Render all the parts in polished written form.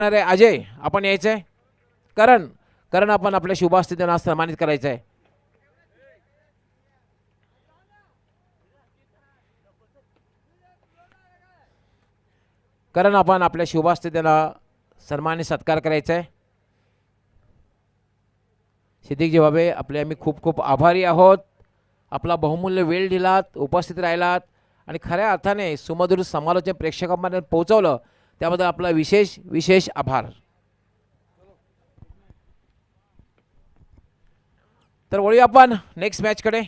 अरे अजय आपण यायचंय. करण करण आपण आपल्या शुभास्थितीनं सन्मानित करायचं आहे. करण आपण आपल्या शुभास्थितीनं सन्मानित सत्कार करायचा आहे. सिद्दीकजी बाबे आपले आम्ही खूप खूप आभारी आहोत. आपला बहुमूल्य वेळ दिलात, उपस्थित राहिलात आणि खऱ्या अर्थाने सुमधुर समालोचन प्रेक्षकांपर्यंत पोहोचवलं त्याबद्दल आपला विशेष विशेष आभार. तर वळूया आपण नेक्स्ट मॅचकडे.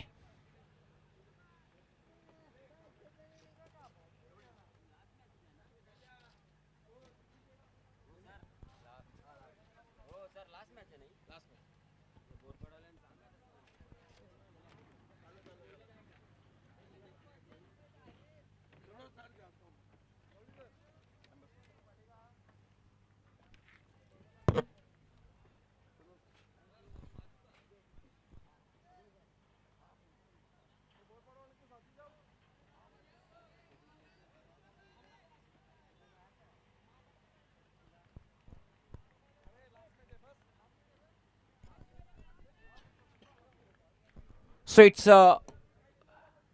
So it's a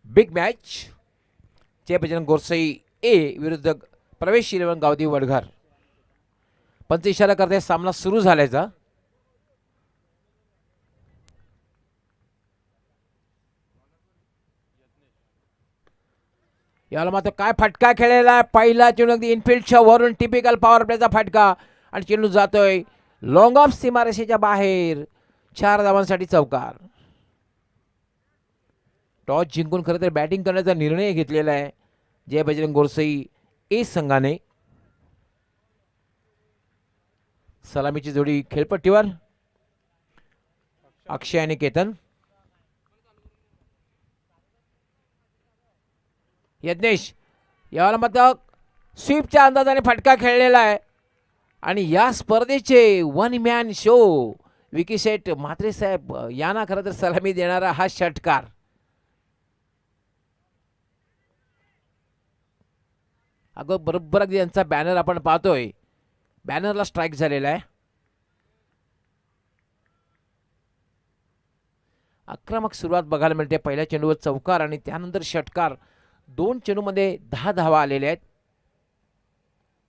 big match. Jai Bajrang Gorsai A विरुद्ध प्रवेश 11 गावदी वडघर. पंच इशारा करते सामना सुरू झाल्याचा. याला मात्र काय फटका खेळलेला आहे. पहिला चेंडू अगदी इनफिल्डच्या वरून टिपिकल पॉवर प्लेचा फटका आणि चेंडू जातोय लॉंग ऑफ सीमारेषेच्या बाहेर. 4 धावांसाठी चौकार. टॉस जिंकून खरं तर बॅटिंग करण्याचा निर्णय घेतलेला आहे जय बजरंग गोरसई ए संघाने. सलामीची जोडी खेळपट्टीवर. अक्षय आणि केतन. यज्ञेश याला मात्र स्वीपच्या अंदाजाने फटका खेळलेला आहे आणि या स्पर्धेचे वन मॅन शो विकी शेठ म्हात्रे साहेब यांना खरं तर सलामी देणारा हा षटकार. अगं बरोबर अगदी यांचा बॅनर आपण पाहतोय. बॅनरला स्ट्राईक झालेला आहे. आक्रमक सुरुवात बघायला मिळते. पहिल्या चेंडूवर चौकार आणि त्यानंतर षटकार. 2 चेंडूमध्ये 10 धावा आलेल्या आहेत.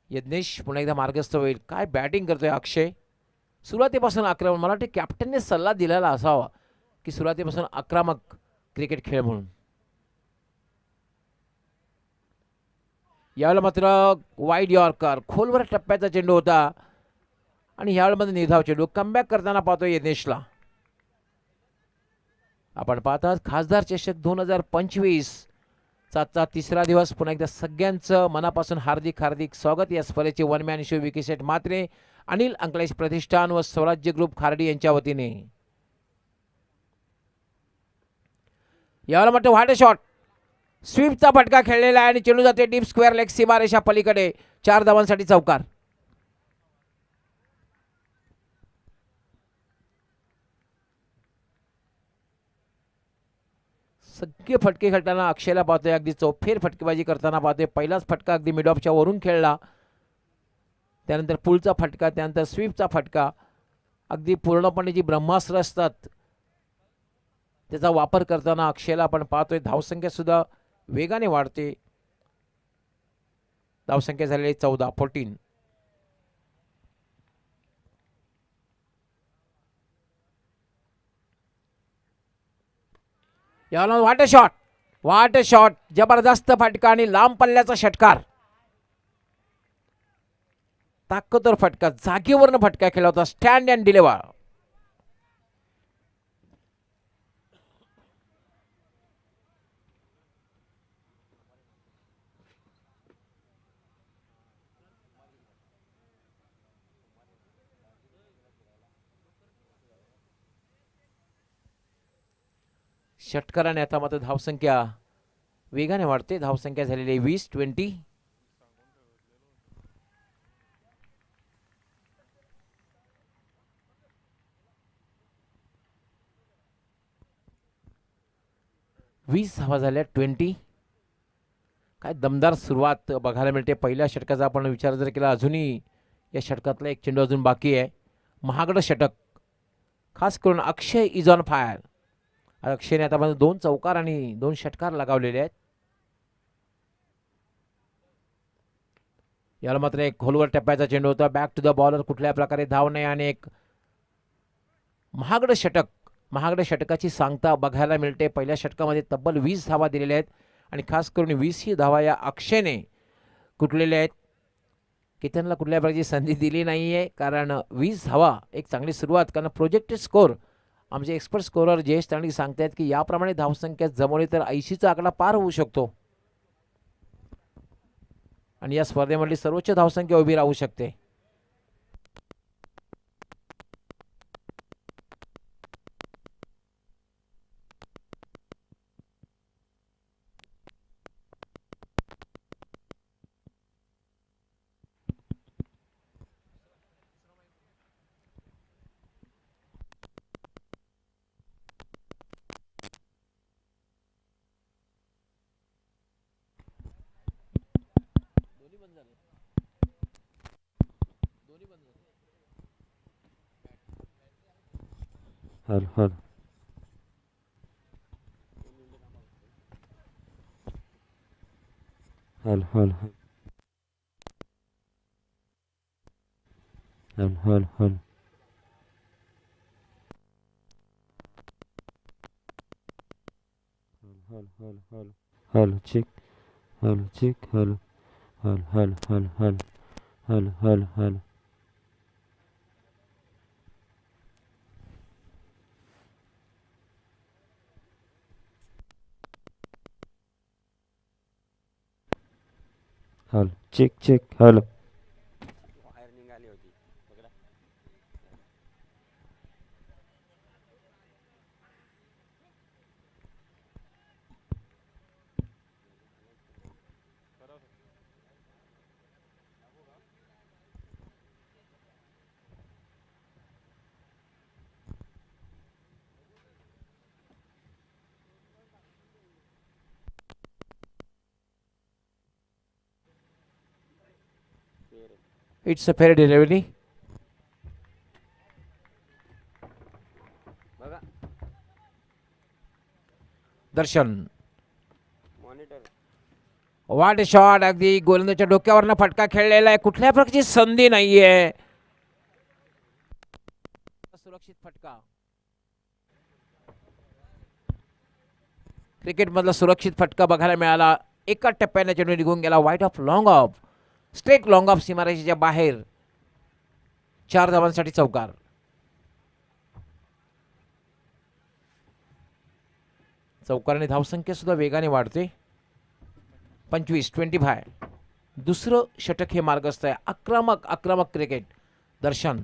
यज्ञेश पुन्हा एकदा मार्गस्थ होईल. काय बॅटिंग करतोय अक्षय. सुरुवातीपासून आक्रमक. मला वाटते कॅप्टनने सल्ला दिलेला असावा की सुरुवातीपासून आक्रमक क्रिकेट खेळ म्हणून. यावेळेला मात्र वाईड यॉर्कर खोलवर टप्प्याचा चेंडू होता आणि यावेळेमध्ये निर्धाव चेंडू. कमबॅक करताना पाहतोय यज्ञेशला. आपण पाहतात खासदार चषक 2025 चा तिसरा दिवस. पुन्हा एकदा सगळ्यांचं मनापासून हार्दिक हार्दिक स्वागत. या स्पर्धेचे वन मॅन शो विकी शेठ म्हात्रे, अनिल अंकलेश प्रतिष्ठान व स्वराज्य ग्रुप खार्डी यांच्या वतीने. यावेळेला मात्र व्हाट शॉट. स्वीपचा फटका खेळलेला आहे आणि चेंडू जाते डीप स्क्वेअर लेग सीमारेषा पलीकडे. 4 धावांसाठी चौकार. सगळे फटके खेळताना अक्षयला पाहतोय. अगदी चौफेर फटकेबाजी करताना पाहतोय. पहिलाच फटका अगदी मिड ऑफच्या वरून खेळला. त्यानंतर पुलचा फटका, त्यानंतर स्वीपचा फटका. अगदी पूर्णपणे जी ब्रह्मास्त्र असतात त्याचा वापर करताना अक्षयला आपण पाहतोय. धावसंख्या सुद्धा वेगाने वाढते. धावसंख्या झालेली 14. याला वाट शॉट. वाट शॉट. जबरदस्त फटका आणि लांब पल्ल्याचा षटकार. ताकदवर फटका. जागेवरनं फटका खेळला होता. Stand and deliver. षटकाराने आता मात्र धावसंख्या वेगाने वाढते. धावसंख्या झालेली 20. धावा झाल्या 20. काय दमदार सुरुवात बघायला मिळते. पहिल्या षटकाचा आपण विचार जर केला अजूनही या षटकातला एक चेंडू अजून बाकी आहे. महागडं षटक, खास करून अक्षय इज ऑन फायर. अक्षयने आतापर्यंत 2 चौकार आणि 2 षटकार लगावलेले आहेत. याला मात्र एक खोलवर टप्प्याचा चेंडू होता. बॅक टू द बॉलर, कुठल्या प्रकारे धाव नाही आणि एक महागडं षटक. महागड्या षटकाची सांगता बघायला मिळते. पहिल्या षटकामध्ये तब्बल 20 धावा दिलेल्या आहेत आणि खास करून 20 ही धावा या अक्षयने कुठलेल्या आहेत. केतनला कुठल्या प्रकारची संधी दिली नाही आहे, कारण 20 धावा एक चांगली सुरुवात. कारण प्रोजेक्टेड स्कोर आमचे एक्सपर्ट स्कोरर जयेश तांडगी सांगतायत की याप्रमाणे धावसंख्या जमवली तर 80चा आकडा पार होऊ शकतो आणि या स्पर्धेमधली सर्वोच्च धावसंख्या उभी राहू शकते. हल हल हल हल हल हल हल हल हल हल हल चिक हल चिक हल हल हल हल हल हल हल हल हल चिक चिक हल बाहेर निघाली होती बघा. It's a fair delivery. बघा दर्शन मॉनिटर. वाट शॉट, अगदी गोलंदाजच्या डोक्यावरनं फटका खेळलेला आहे. कुठल्या प्रकारची संधी नाहीये. सुरक्षित फटका, क्रिकेट मधला सुरक्षित फटका बघायला मिळाला. एका टप्प्याने चेंडू निघून गेला. वाईट of long of, straight long of सीमारेषेच्या बाहेर. 4 धावांसाठी चौकार. चौकाराने धावसंख्या सुद्धा वेगाने वाढते. 25 दुसरं षटक हे मार्गस्थ आहे. आक्रमक आक्रमक क्रिकेट. दर्शन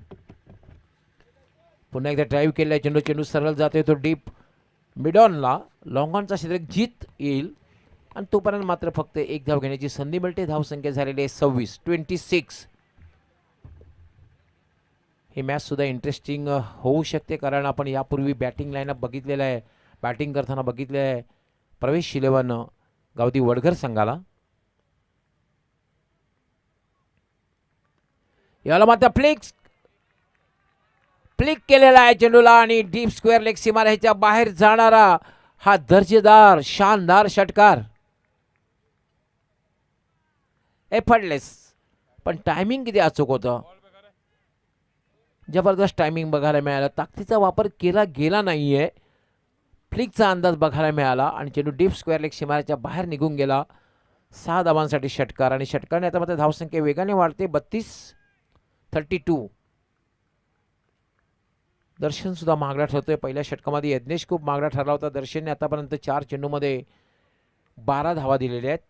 पुन्हा एकदा ड्राईव्ह केलाय. चेंडू चेंडू सरळ जातोय तो डीप मिडॉनला. लॉंगॉनचा क्षेत्र जीत येईल आणि तोपर्यंत मात्र फक्त एक धाव घेण्याची संधी मिळते. धावसंख्या झालेली आहे 26. ही मॅच सुद्धा इंटरेस्टिंग होऊ शकते, कारण आपण यापूर्वी बॅटिंग लाईनअप बघितलेला आहे. बॅटिंग करताना बघितले आहे प्रवेश 11 गावदी वडघर संघाला. याला मात्र फ्लिक केलेला आहे चेंडूला आणि डीप स्क्वेअर लेग सीमारेषेच्या बाहेर जाणारा हा दर्जेदार शानदार षटकार. एफर्टलेस, पण टायमिंग किती अचूक होतं. जबरदस्त टायमिंग बघायला मिळाला. ताकदीचा वापर केला गेला नाहीये. फ्लिकचा अंदाज बघायला मिळाला आणि चेंडू डीप स्क्वेअर लेग सीमारेषेच्या बाहेर निघून गेला. 6 धावांसाठी षटकार आणि षटकाने आता मात्र धावसंख्या वेगाने वाढते. 32. दर्शन सुद्धा महागडा ठरतोय. पहिल्या षटकामध्ये यज्ञेश खूप महागडा ठरला होता. दर्शनने आतापर्यंत 4 चेंडूमध्ये 12 धावा दिलेल्या आहेत.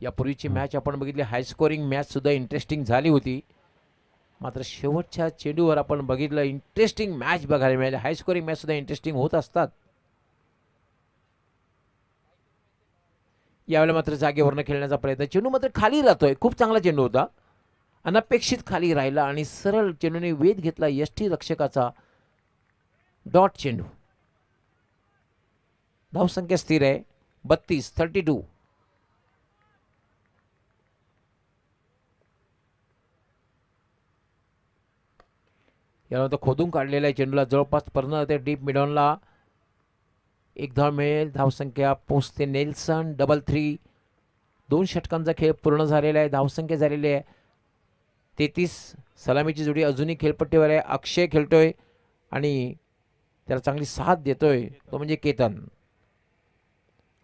यापूर्वीची मॅच आपण बघितली, हाय स्कोरिंग मॅच सुद्धा इंटरेस्टिंग झाली होती. मात्र शेवटच्या चेंडूवर आपण बघितलं इंटरेस्टिंग मॅच बघायला मिळाली. हाय स्कोरिंग मॅच सुद्धा इंटरेस्टिंग होत असतात. यावेळेला मात्र जागेवरनं खेळण्याचा प्रयत्न. चेंडू मात्र खाली राहतोय. खूप चांगला चेंडू होता, अनपेक्षित खाली राहिला आणि सरळ चेंडूने वेध घेतला यष्टी रक्षकाचा. डॉट चेंडू. धावसंख्या स्थिर आहे. 32. यानंतर खोदून काढलेल्या चेंडूला जवळपास पर्यंत ते डीप मिडॉनला एक धाव मिळेल. धावसंख्या पोचते नेल्सन. 3. 2 षटकांचा खेळ पूर्ण झालेला आहे. धावसंख्या झालेली आहे 33. सलामीची जोडी अजूनही खेळपट्टीवर आहे. अक्षय खेळतोय आणि त्याला चांगली साथ देतोय तो म्हणजे केतन.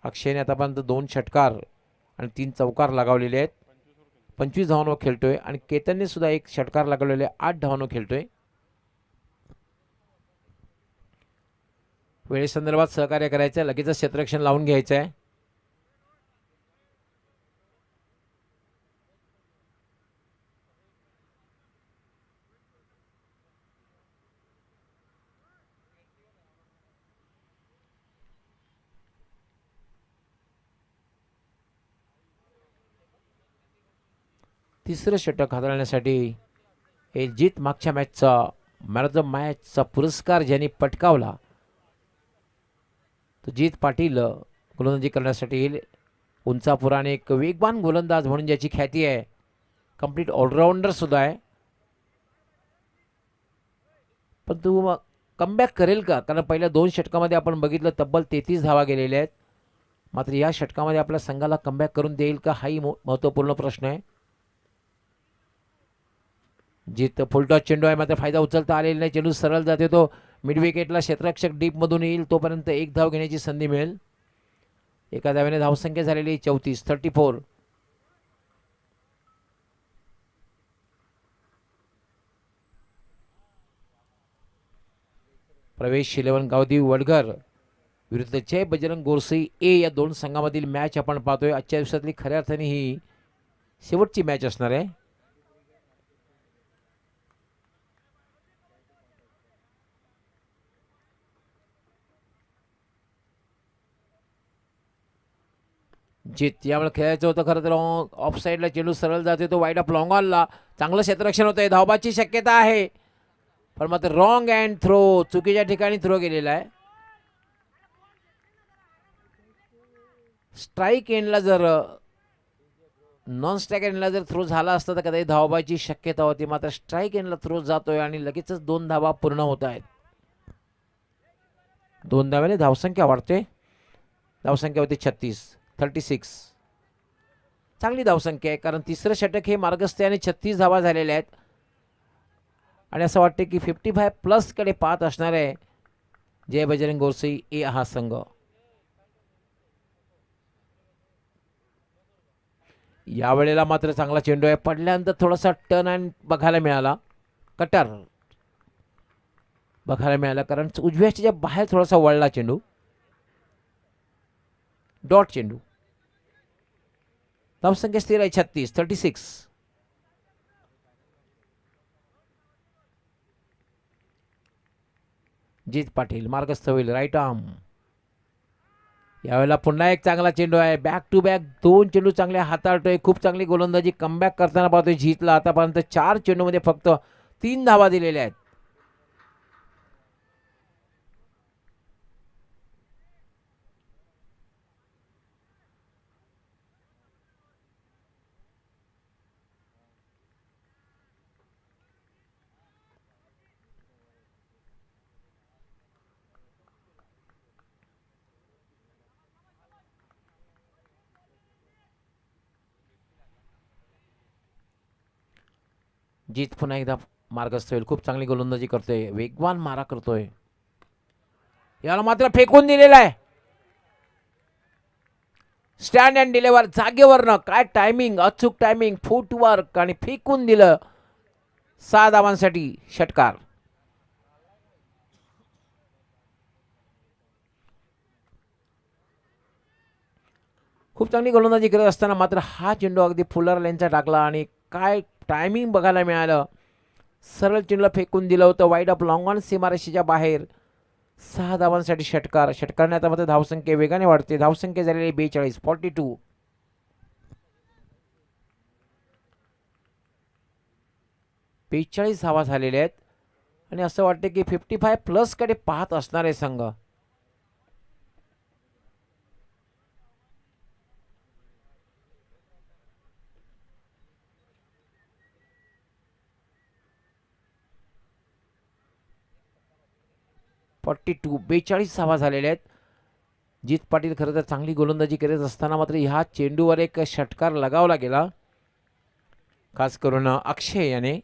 अक्षयने आतापर्यंत 2 षटकार आणि 3 चौकार लगावलेले आहेत. 25 धावांवर खेळतोय आणि केतनने सुद्धा 1 षटकार लगावलेले 8 धावांवर खेळतोय. वेळेसंदर्भात सहकार्य करायचं आहे. लगेचच क्षेत्ररक्षण लावून घ्यायचं आहे. तिसरं षटक हाताळण्यासाठी हे जीत मागच्या मॅचचा मॅन ऑफ द मॅचचा पुरस्कार ज्यांनी पटकावला तो जीत पाटील गोलंदाजी करण्यासाठी येईल. उंचापुरा आणि एक वेगवान गोलंदाज म्हणून ज्याची ख्याती आहे. कंप्लीट ऑलराऊंडर सुद्धा आहे. पण तू कमबॅक करेल का? कारण पहिल्या 2 षटकामध्ये आपण बघितलं तब्बल 33 धावा गेलेल्या आहेत. मात्र या षटकामध्ये आपल्या संघाला कमबॅक करून देईल का हाही महत्त्वपूर्ण प्रश्न आहे. जीत फुलटॉस चेंडू आहे मात्र फायदा उचलता आलेला नाही. चेंडू सरळ जाते तो मिड विकेटला. क्षेत्ररक्षक डीपमधून येईल तोपर्यंत 1 धाव घेण्याची संधी मिळेल. एका धावेने धावसंख्या झालेली 34. प्रवेश 11 गावदेवी वडघर विरुद्ध जय बजरंग गोरसई ए या 2 संघामधील मॅच आपण पाहतोय. आजच्या दिवसातली खऱ्या अर्थाने ही शेवटची मॅच असणार आहे. जीत यामुळे खेळायचं होतं खरं तर ऑफ साईडला चेंडू सरळ जाते तो वाईड ऑफ लॉंग ऑनला. चांगलं क्षेत्ररक्षण होतंय. धावबाची शक्यता आहे पण मात्र रॉंग अँड थ्रो चुकीच्या ठिकाणी थ्रो गेलेला आहे. स्ट्राईक एंडला जर नॉन स्ट्राईक एंडला जर थ्रो झाला असता तर कदाचित धावबाची शक्यता होती. मात्र स्ट्राईक एंडला थ्रो जातोय आणि लगेचच 2 धावा पूर्ण होत आहेत. 2 धाव्याने धावसंख्या वाढते. धावसंख्या होती 36. चांगली धावसंख्या आहे कारण तिसरं षटक हे मार्गस्थ आणि 36 धावा झालेल्या आहेत. आणि असं वाटतं की 55+ कडे पाहत असणार आहे जय बजरंग गोरसई ए हा संघ. यावेळेला मात्र चांगला चेंडू आहे. पडल्यानंतर थोडासा टर्न अँड बघायला मिळाला. कटर बघायला मिळाला कारण उजव्याच्या बाहेर थोडासा वळला चेंडू. डॉट चेंडू. धावसंख्या स्थिर आहे 36. जीत पाटील मार्गस्थ होईल. Right arm. यावेळेला पुन्हा एक चांगला चेंडू आहे. बॅक टू बॅक 2 चेंडू चांगले हाताळतोय. खूप चांगली गोलंदाजी कमबॅक करताना पाहतोय जीतला. आतापर्यंत 4 चेंडूमध्ये फक्त 3 धावा दिलेल्या आहेत. जीत पुन्हा एकदा मार्गस्थ होईल. खूप चांगली गोलंदाजी करतोय. वेगवान मारा करतोय. याला मात्र फेकून दिलेला आहे. स्टँड अँड डिलिव्हर जागेवरनं काय टायमिंग. अचूक टायमिंग. फुटवर्क आणि फेकून दिलं. 6 धावांसाठी षटकार. खूप चांगली गोलंदाजी करत असताना मात्र हा चेंडू अगदी फुलर लेनचा टाकला आणि काय टायमिंग बघायला मिळालं. सरळ चेंडूला फेकून दिलं होतं वाईड ऑफ लॉंग ऑन सीमारेषेच्या बाहेर. 6 धावांसाठी षटकार. षटकारने आता मात्र धावसंख्या वेगाने वाढते. धावसंख्या झालेली 42. 42 धावा झालेल्या आहेत आणि असं वाटतं की 55+ कडे पाहत असणारे संघ. 42 42 धावा झालेल्या आहेत. जीत पाटील खरं तर चांगली गोलंदाजी करत असताना मात्र ह्या चेंडूवर एक षटकार लगावला गेला, खास करून अक्षय याने.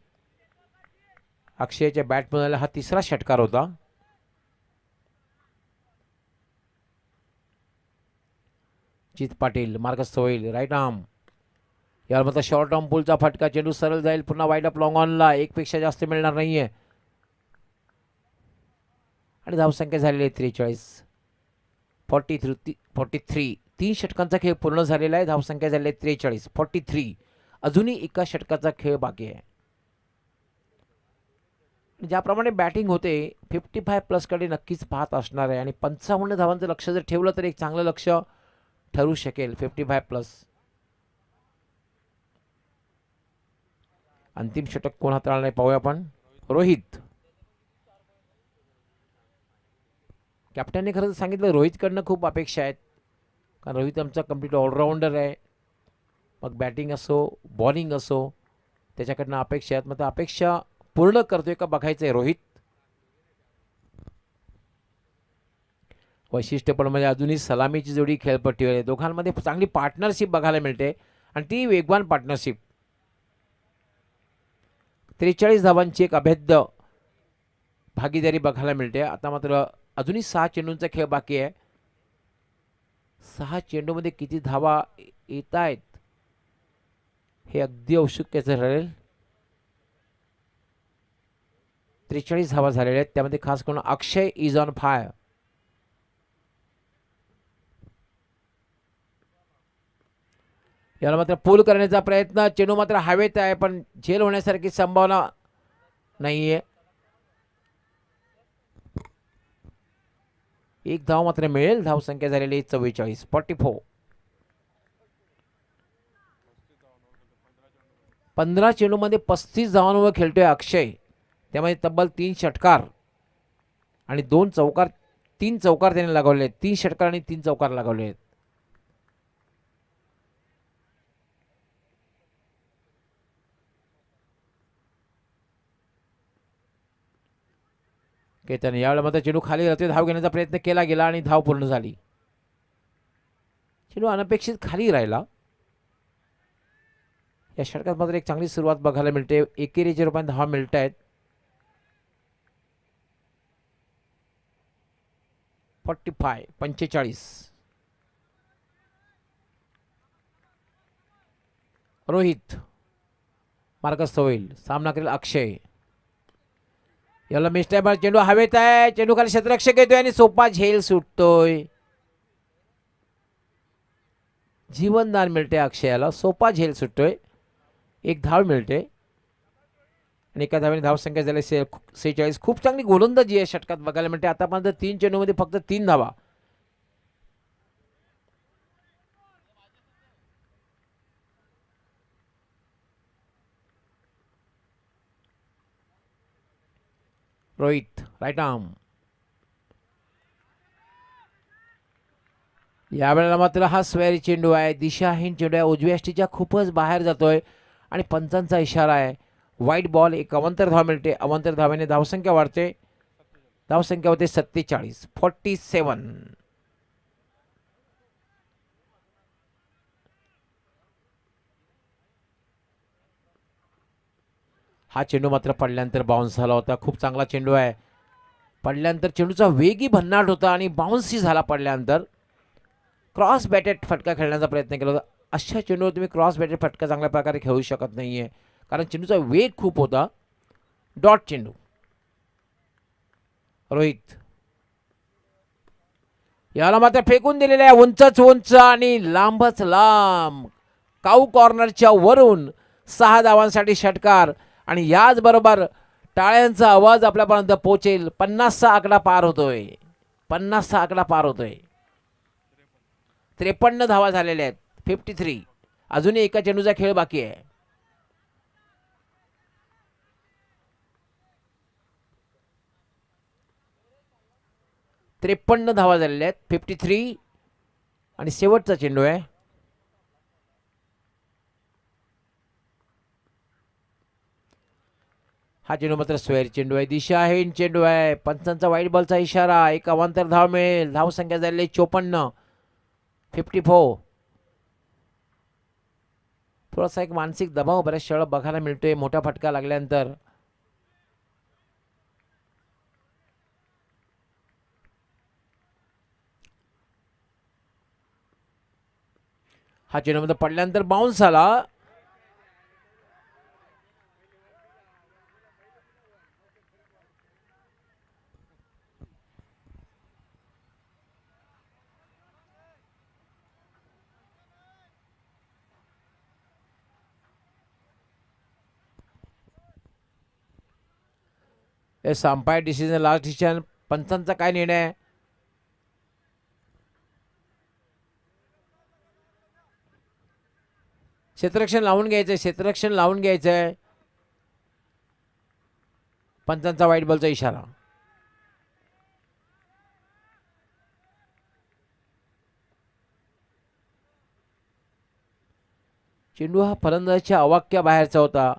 अक्षयच्या बॅटमधला हा तिसरा षटकार होता. जीत पाटील मार्कस होईल राईट आर्म. यावर मात्र शॉर्ट आर्म पुलचा फटका. चेंडू सरळ जाईल पुन्हा वाईड अप लॉंग ऑनला. एकपेक्षा जास्त मिळणार नाहीये आणि धावसंख्या झालेली आहे 43. 43. 3 षटकांचा खेळ पूर्ण झालेला आहे. धावसंख्या झालेली आहे 43. 43. अजूनही एका षटकाचा खेळ बाकी आहे. ज्याप्रमाणे बॅटिंग होते 55 कडे नक्कीच पाहत असणार आहे आणि 55 धावांचं लक्ष जर ठेवलं तर एक चांगलं लक्ष ठरू शकेल. 55+. अंतिम षटक कोण हाताळणार नाही पाहूया आपण. रोहित. कॅप्टनने खरं सांगितलं रोहितकडनं खूप अपेक्षा आहेत, कारण रोहित आमचा कम्प्लीट ऑलराऊंडर आहे. मग बॅटिंग असो बॉलिंग असो त्याच्याकडनं अपेक्षा आहेत. मग त्या अपेक्षा पूर्ण करतोय का बघायचं आहे रोहित. वैशिष्ट्य पण म्हणजे अजूनही सलामीची जोडी खेळपट्टीवर आहे. दोघांमध्ये चांगली पार्टनरशिप बघायला मिळते आणि ती वेगवान पार्टनरशिप. 43 धावांची एक अभेद्य भागीदारी बघायला मिळते. आता मात्र अजूनही 6 चेंडूंचा खेळ बाकी आहे. 6 चेंडूमध्ये किती धावा येत आहेत हे अगदी औत्सुक्याचं ठरेल. 43 धावा झालेल्या आहेत, त्यामध्ये खास करून अक्षय इज ऑन फायर. याला मात्र पूल करण्याचा प्रयत्न. चेंडू मात्र हवेत आहे पण झेल होण्यासारखी संभावना नाहीये. एक धाव मात्र मिळेल. धावसंख्या झालेली 44. 44. 15 चेंडूमध्ये 35 धावांवर खेळतोय अक्षय. त्यामध्ये तब्बल 3 षटकार आणि 2 चौकार. 3 चौकार त्याने लगावले आहेत. 3 षटकार आणि 3 चौकार लगावले आहेत. केतन यावेळेला मात्र चेंडू खाली राहतोय. धाव घेण्याचा प्रयत्न केला गेला आणि धाव पूर्ण झाली. चेंडू अनपेक्षित खाली राहिला. या षटकात मात्र एक चांगली सुरुवात बघायला मिळते. एकेरीच्या रूपाने धावा मिळत आहेत. 45. रोहित मार्कस होईल. सामना करेल अक्षय. याला मिस्टर चेंडू हवेत आहे. चेंडू खाली क्षेत्ररक्षक येतोय आणि सोपा झेल सुटतोय. जीवनदान मिळते अक्षयाला. सोपा झेल सुटतोय. एक धाव मिळते आणि एका धावेने धावसंख्या झाली 46. खूप चांगली गोलंदाजी या षटकात बघायला मिळते. आतापर्यंत 3 चेंडूमध्ये फक्त 3 धावा. Rohit right arm. यावेळेला मात्र हा स्वॅरी चेंडू आहे. दिशाहीन चेंडू आहे. उजव्या यष्टीच्या खूपच बाहेर जातोय आणि पंचांचा इशारा आहे. वाईट बॉल. एक अवंतर धाव मिळते. अवंतर धावेने धावसंख्या वाढते. धावसंख्या होते 47. 47. हा चेंडू मात्र पडल्यानंतर बाउन्स झाला होता. खूप चांगला चेंडू आहे. पडल्यानंतर चेंडूचा वेगही भन्नाट होता आणि बाउन्सही झाला पडल्यानंतर. क्रॉस बॅटेड फटका खेळण्याचा प्रयत्न केला होता. अशा चेंडूवर तुम्ही क्रॉस बॅटेड फटका चांगल्या प्रकारे खेळू शकत नाहीये, कारण चेंडूचा वेग खूप होता. डॉट चेंडू. रोहित याला मात्र फेकून दिलेला आहे. उंचच उंच आणि लांबच लांब. काऊ कॉर्नरच्या वरून 6 धावांसाठी षटकार आणि याचबरोबर टाळ्यांचा आवाज आपल्यापर्यंत पोहोचेल. 50चा आकडा पार होतोय. 50चा आकडा पार होतोय. 53 धावा झालेल्या आहेत. 53. अजूनही एका चेंडूचा खेळ बाकी आहे. त्रेपन्न धावा झालेल्या आहेत. 53 आणि शेवटचा चेंडू आहे. हा चेंडू मात्र स्क्वेअर चेंडू आहे, दिशाहीन चेंडू आहे. पंचांचा वाईट बॉलचा इशारा. एक अवांतर धाव मिळेल. धाव संख्या झालेली 54, 54. थोडासा एक मानसिक दबाव बऱ्याच वेळा बघायला मिळतोय मोठा फटका लागल्यानंतर. हा चेंडू मध्ये पडल्यानंतर बाउन्स आला. Umpire decision, last decision. पंचांचा काय निर्णय आहे? क्षेत्ररक्षण लावून घ्यायचंय, क्षेत्ररक्षण लावून घ्यायचंय. पंचांचा वाईट बॉलचा इशारा. चेंडू हा फलंदाजाच्या अवाक्या बाहेरचा होता.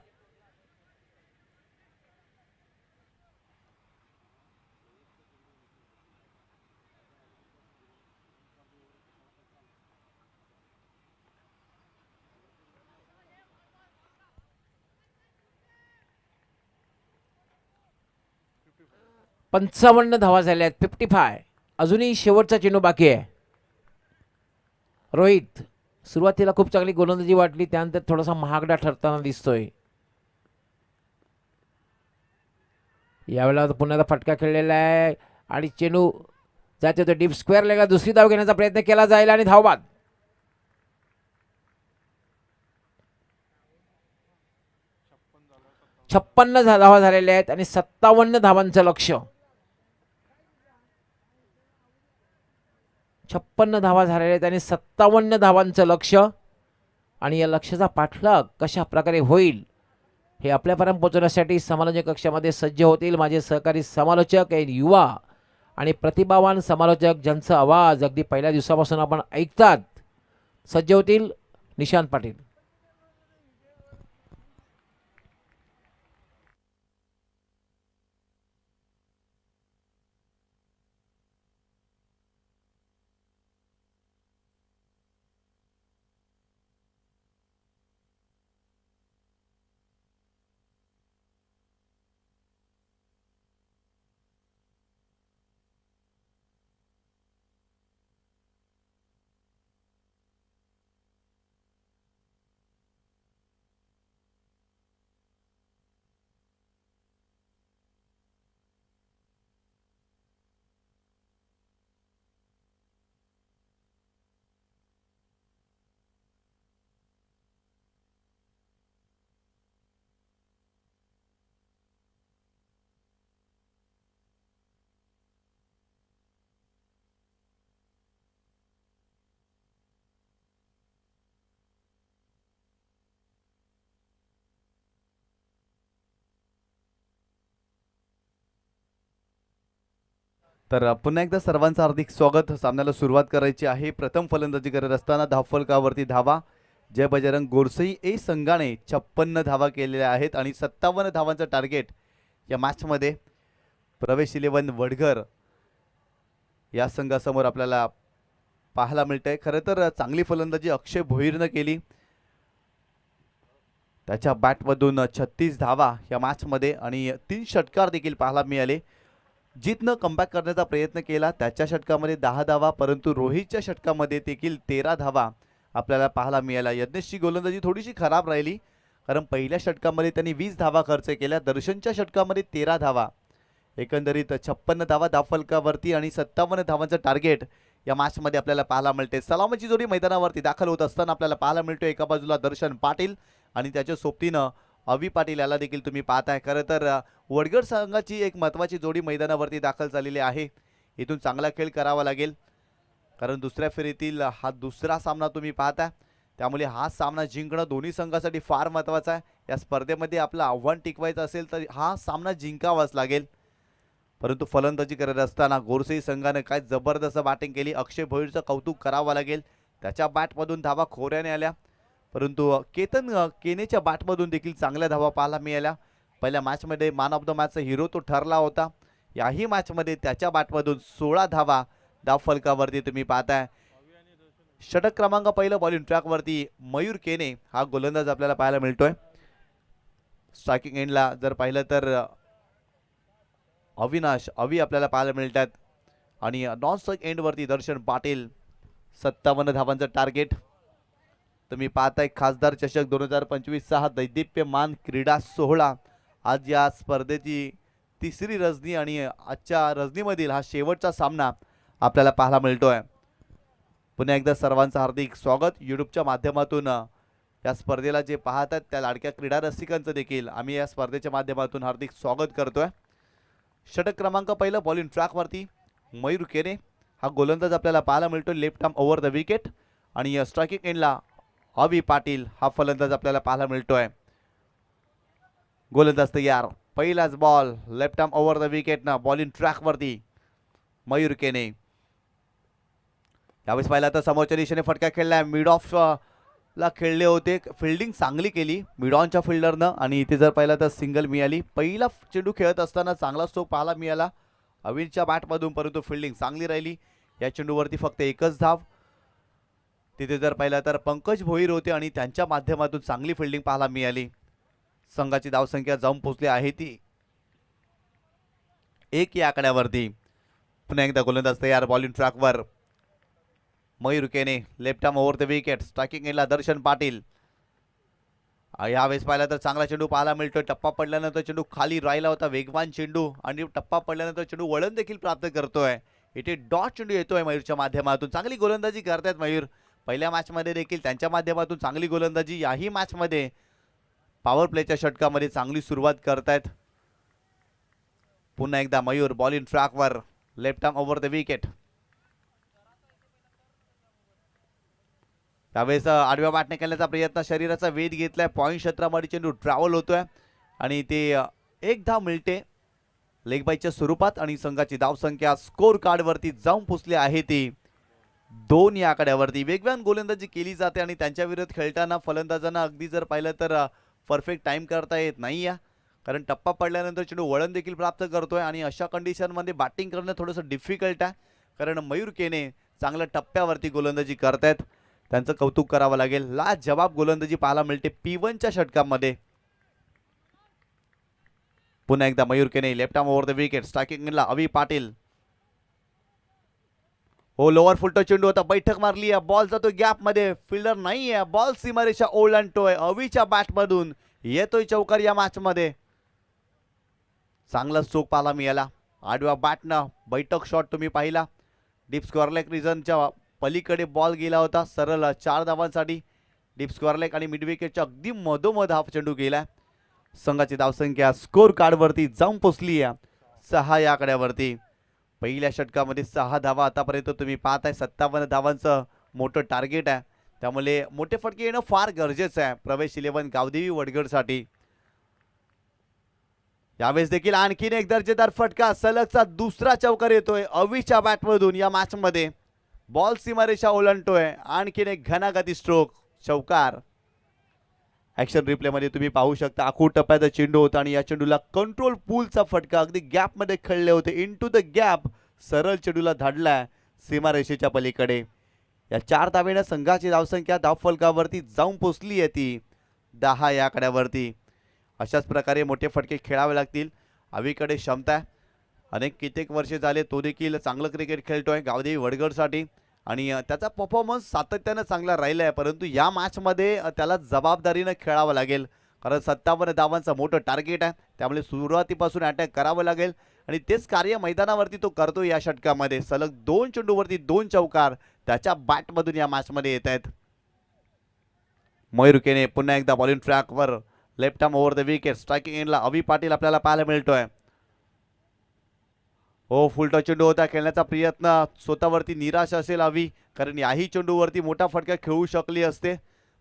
पंचावन्न धावा झाल्या आहेत, 55. अजूनही शेवटचा चेंडू बाकी आहे. रोहित सुरुवातीला खूप चांगली गोलंदाजी वाटली, त्यानंतर थोडासा महागडा ठरताना दिसतोय. यावेळेला पुन्हा फटका खेळलेला आहे आणि चेंडू जाते तो डीप स्क्वेअर लेगला. दुसरी धाव घेण्याचा प्रयत्न केला जाईल आणि धावबाद. 56 धावा झालेल्या आहेत आणि 57 धावांचं लक्ष्य. 56 धावा झालेल्या आहेत आणि 57 धावांचं लक्ष्य. आणि या लक्ष्याचा पाठलाग कशा प्रकारे होईल हे आपल्यापर्यंत पोहोचवण्यासाठी समालोचक कक्षामध्ये सज्ज होतील माझे सहकारी समालोचक, युवा आणि प्रतिभावान समालोचक ज्यांचा आवाज अगदी पहिल्या दिवसापासून आपण ऐकतात. सज्ज होतील निशांत पाटील. तर पुन्हा एकदा सर्वांचं हार्दिक स्वागत. सामन्याला सुरुवात करायची आहे. प्रथम फलंदाजी करत असताना धावफलकावरती धावा जय बजरंग गोरसई ए संघाने 56 धावा केलेल्या आहेत आणि 57 धावांचं टार्गेट या मॅचमध्ये प्रवेश 11 वडघर या संघासमोर आपल्याला पाहायला मिळतंय. खरं तर चांगली फलंदाजी अक्षय भोईरनं केली. त्याच्या बॅटमधून 36 धावा या मॅचमध्ये आणि 3 षटकार देखील पाहायला मिळाले. जीतनं कमबॅक करण्याचा प्रयत्न केला. त्याच्या षटकामध्ये 10 धावा, परंतु रोहितच्या षटकामध्ये देखील 13 धावा आपल्याला पाहायला मिळाल्या. यज्ञेशची गोलंदाजी थोडीशी खराब राहिली, कारण पहिल्या षटकामध्ये त्यांनी 20 धावा खर्च केल्या. दर्शनच्या षटकामध्ये 13 धावा, एकंदरीत 56 धावा धावफलकावरती आणि 57 धावांचं टार्गेट या मॅचमध्ये आपल्याला पाहायला मिळते. सलामीची जोडी मैदानावरती दाखल होत असताना आपल्याला पाहायला मिळतो एका बाजूला दर्शन पाटील आणि त्याच्या सोबतीनं अवी पाटील याला देखील तुम्ही पाहताय. खरं तर वडगड संघाची एक महत्त्वाची जोडी मैदानावरती दाखल झालेली आहे. इथून चांगला खेळ करावा लागेल, कारण दुसऱ्या फेरीतील हा दुसरा सामना तुम्ही पाहताय. त्यामुळे हा सामना जिंकणं दोन्ही संघासाठी फार महत्त्वाचं आहे. या स्पर्धेमध्ये आपलं आव्हान टिकवायचं असेल तर हा सामना जिंकावाच लागेल. परंतु फलंदाजी करत असताना गोरसई संघाने काय जबरदस्त बॅटिंग केली. अक्षय भोईरचं कौतुक करावं लागेल. त्याच्या बॅटमधून धावा खोऱ्याने आल्या, परंतु केतन केनेच्या बॅटमधून देखील चांगल्या धावा पाहायला मिळाल्या. पहिल्या मॅचमध्ये मॅन ऑफ द मॅचचा हिरो तो ठरला होता. याही मॅचमध्ये त्याच्या बॅटमधून 16 धावा धाव फलकावरती तुम्ही पाहताय. षटक क्रमांक पहिलं बॉलिंग ट्रॅकवरती मयूर केने हा गोलंदाज आपल्याला पाहायला मिळतोय. स्ट्रायकिंग एंडला जर पाहिलं तर अविनाश अवी आपल्याला पाहायला मिळतात आणि नॉन स्ट्राईक एंडवरती दर्शन पाटील. 57 धावांचं टार्गेट. तुम्ही पाहताय खासदार चषक 2025 हा दैदिप्यमान क्रीडा सोहळा. आज या स्पर्धेची तिसरी रजनी आणि आजच्या रजनीमधील हा शेवटचा सामना आपल्याला पाहायला मिळतोय. पुन्हा एकदा सर्वांचं हार्दिक स्वागत. यूट्यूबच्या माध्यमातून या स्पर्धेला जे पाहतात त्या लाडक्या क्रीडा रसिकांचं देखील आम्ही या स्पर्धेच्या माध्यमातून हार्दिक स्वागत करतोय. षटक क्रमांक पहिलं बॉलिंग ट्रॅकवरती मयूर केने हा गोलंदाज आपल्याला पाहायला मिळतो. Left arm over the wicket. आणि स्ट्रायकिंग एंडला अवी पाटील हा फलंदाज आपल्याला पाहायला मिळतोय. गोलंदाज तयार. पहिलाच ball left arm over the wicket ना बॉलिंग ट्रॅकवरती मयूर केने. यावेळेस पाहिला तर समोरच्या दिशेने फटका खेळलाय. मिड ऑफ ला खेळले होते. फिल्डिंग चांगली केली मिड ऑनच्या फिल्डरनं आणि इथे जर पाहिलं तर सिंगल मिळाली. पहिला चेंडू खेळत असताना चांगला स्ट्रोक पाहायला मिळाला अविनच्या बॅटमधून, परंतु फिल्डिंग चांगली राहिली. या चेंडूवरती फक्त एकच धाव. तिथे जर पाहिलं तर पंकज भोईर होते आणि त्यांच्या माध्यमातून चांगली फिल्डिंग पाहायला मिळाली. संघाची धावसंख्या जाऊन पोहोचली आहे ती 1 या आकड्यावरती. पुन्हा एकदा गोलंदाज तयार. बॉलिंग ट्रॅकवर मयूर केने. Left arm over the wicket. Striking एंडला दर्शन पाटील. यावेळेस पाहिला तर चांगला चेंडू पाहायला मिळतोय. टप्पा पडल्यानंतर चेंडू खाली राहिला होता. वेगवान चेंडू आणि टप्पा पडल्यानंतर चेंडू वळण देखील प्राप्त करतोय. इथे डॉट चेंडू येतोय मयूरच्या माध्यमातून. चांगली गोलंदाजी करतायत मयूर. पहिल्या मॅचमध्ये देखील त्यांच्या माध्यमातून चांगली गोलंदाजी. याही मॅचमध्ये पॉवर प्लेच्या षटकामध्ये चांगली सुरुवात करतायत. पुन्हा एकदा मयूर बॉलिंग ट्रॅकवर. Left arm over the wicket. त्यावेळेस आडव्या बॅटने खेळण्याचा प्रयत्न. शरीराचा वेध घेतलाय. पॉईंट क्षेत्रामध्ये चेंडू ट्रॅव्हल होतोय आणि ते एक धाव मिळते लेग बायच्या स्वरूपात. आणि संघाची धावसंख्या स्कोर कार्डवरती जाऊन पोचली आहे ती 2 या आकड्यावरती. वेगवान गोलंदाजी केली जाते आणि त्यांच्या विरुद्ध खेळताना फलंदाजांना अगदी जर पाहिलं तर परफेक्ट टाइम करता येत नाही आहे. कारण टप्पा पडल्यानंतर चेंडू वळण देखील प्राप्त करतोय आणि अशा कंडिशनमध्ये बॅटिंग करणं थोडंसं डिफिकल्ट आहे. कारण मयूर केने चांगल्या टप्प्यावरती गोलंदाजी करतायत. त्यांचं कौतुक करावं लागेल. लाजवाब गोलंदाजी पाहायला मिळते P1च्या षटकामध्ये. पुन्हा एकदा मयूर केने. Left arm over the wicket. स्ट्रायकिंगला अवी पाटील. हो लोअर फुलटो चेंडू होता. बैठक मारली आहे. बॉल जातो गॅप मध्ये. फिल्डर नाही आहे. बॉल सीमारेषा ओलांडतोय. अवीच्या बॅटमधून येतोय चौकार या मॅच मध्ये. चांगला स्ट्रोक पाहायला मिळाला. आडव्या बॅटनं बैठक शॉट तुम्ही पाहिला. डीप स्क्वेअर लेग रिजनच्या पलीकडे बॉल गेला होता. सरळ 4 धावांसाठी. डीप स्क्वेअर लेग आणि मिड विकेटच्या अगदी मधोमध हा चेंडू गेला. संघाची धावसंख्या स्कोर कार्डवरती जाऊन पोचली आहे 6 या आकड्यावरती. पहिल्या षटकामध्ये 6 धावा आतापर्यंत तुम्ही पाहताय. 57 धावांचं मोठं टार्गेट आहे. त्यामुळे मोठे फटके येणं फार गरजेचं आहे प्रवेश 11 गावदेवी वडगडसाठी. यावेळेस देखील आणखीन एक दर्जेदार फटका. सलगचा दुसरा चौकार येतोय अवीच्या बॅटमधून या मॅच मध्ये. बॉल सीमारेषा ओलांडतोय. आणखीन एक घनागती स्ट्रोक. चौकार. ऍक्शन रिप्ले मध्ये तुम्ही पाहू शकता आखूड टप्प्याचा चेंडू होता आणि या चेंडूला कंट्रोल पूलचा फटका. अगदी गॅप मध्ये खेळले होते. इनटू द गॅप सरळ चेंडूला धाडलाय सीमारेषेच्या पलीकडे. या 4 धावेनं संघाची धावसंख्या धावफलकावरती जाऊन पोचली आहे ती 10 या आकड्यावरती. अशाच प्रकारे मोठे फटके खेळावे लागतील. अवीकडे क्षमता आहे. कित्येक वर्षे झाले तो देखील चांगलं क्रिकेट खेळतोय गावदेवी वडगडसाठी आणि त्याचा परफॉर्मन्स सातत्यानं चांगला राहिला आहे. परंतु या मॅचमध्ये त्याला जबाबदारीनं खेळावं लागेल. कारण 57 धावांचं मोठं टार्गेट आहे. त्यामुळे सुरुवातीपासून अटॅक करावं लागेल आणि तेच कार्य मैदानावरती तो करतो. या षटकामध्ये सलग 2 चेंडूवरती 2 चौकार त्याच्या बॅटमधून या मॅचमध्ये येत आहेत. मयूर केने पुन्हा एकदा बॉलिंग ट्रॅकवर. Left arm over the wicket. Striking एंडला अवी पाटील आपल्याला पाहायला मिळतोय. हो फुलटॉ चेंडू होता. खेळण्याचा प्रयत्न. स्वतःवरती निराश असेल अवी. कारण याही चेंडूवरती मोठा फटका खेळू शकली असते.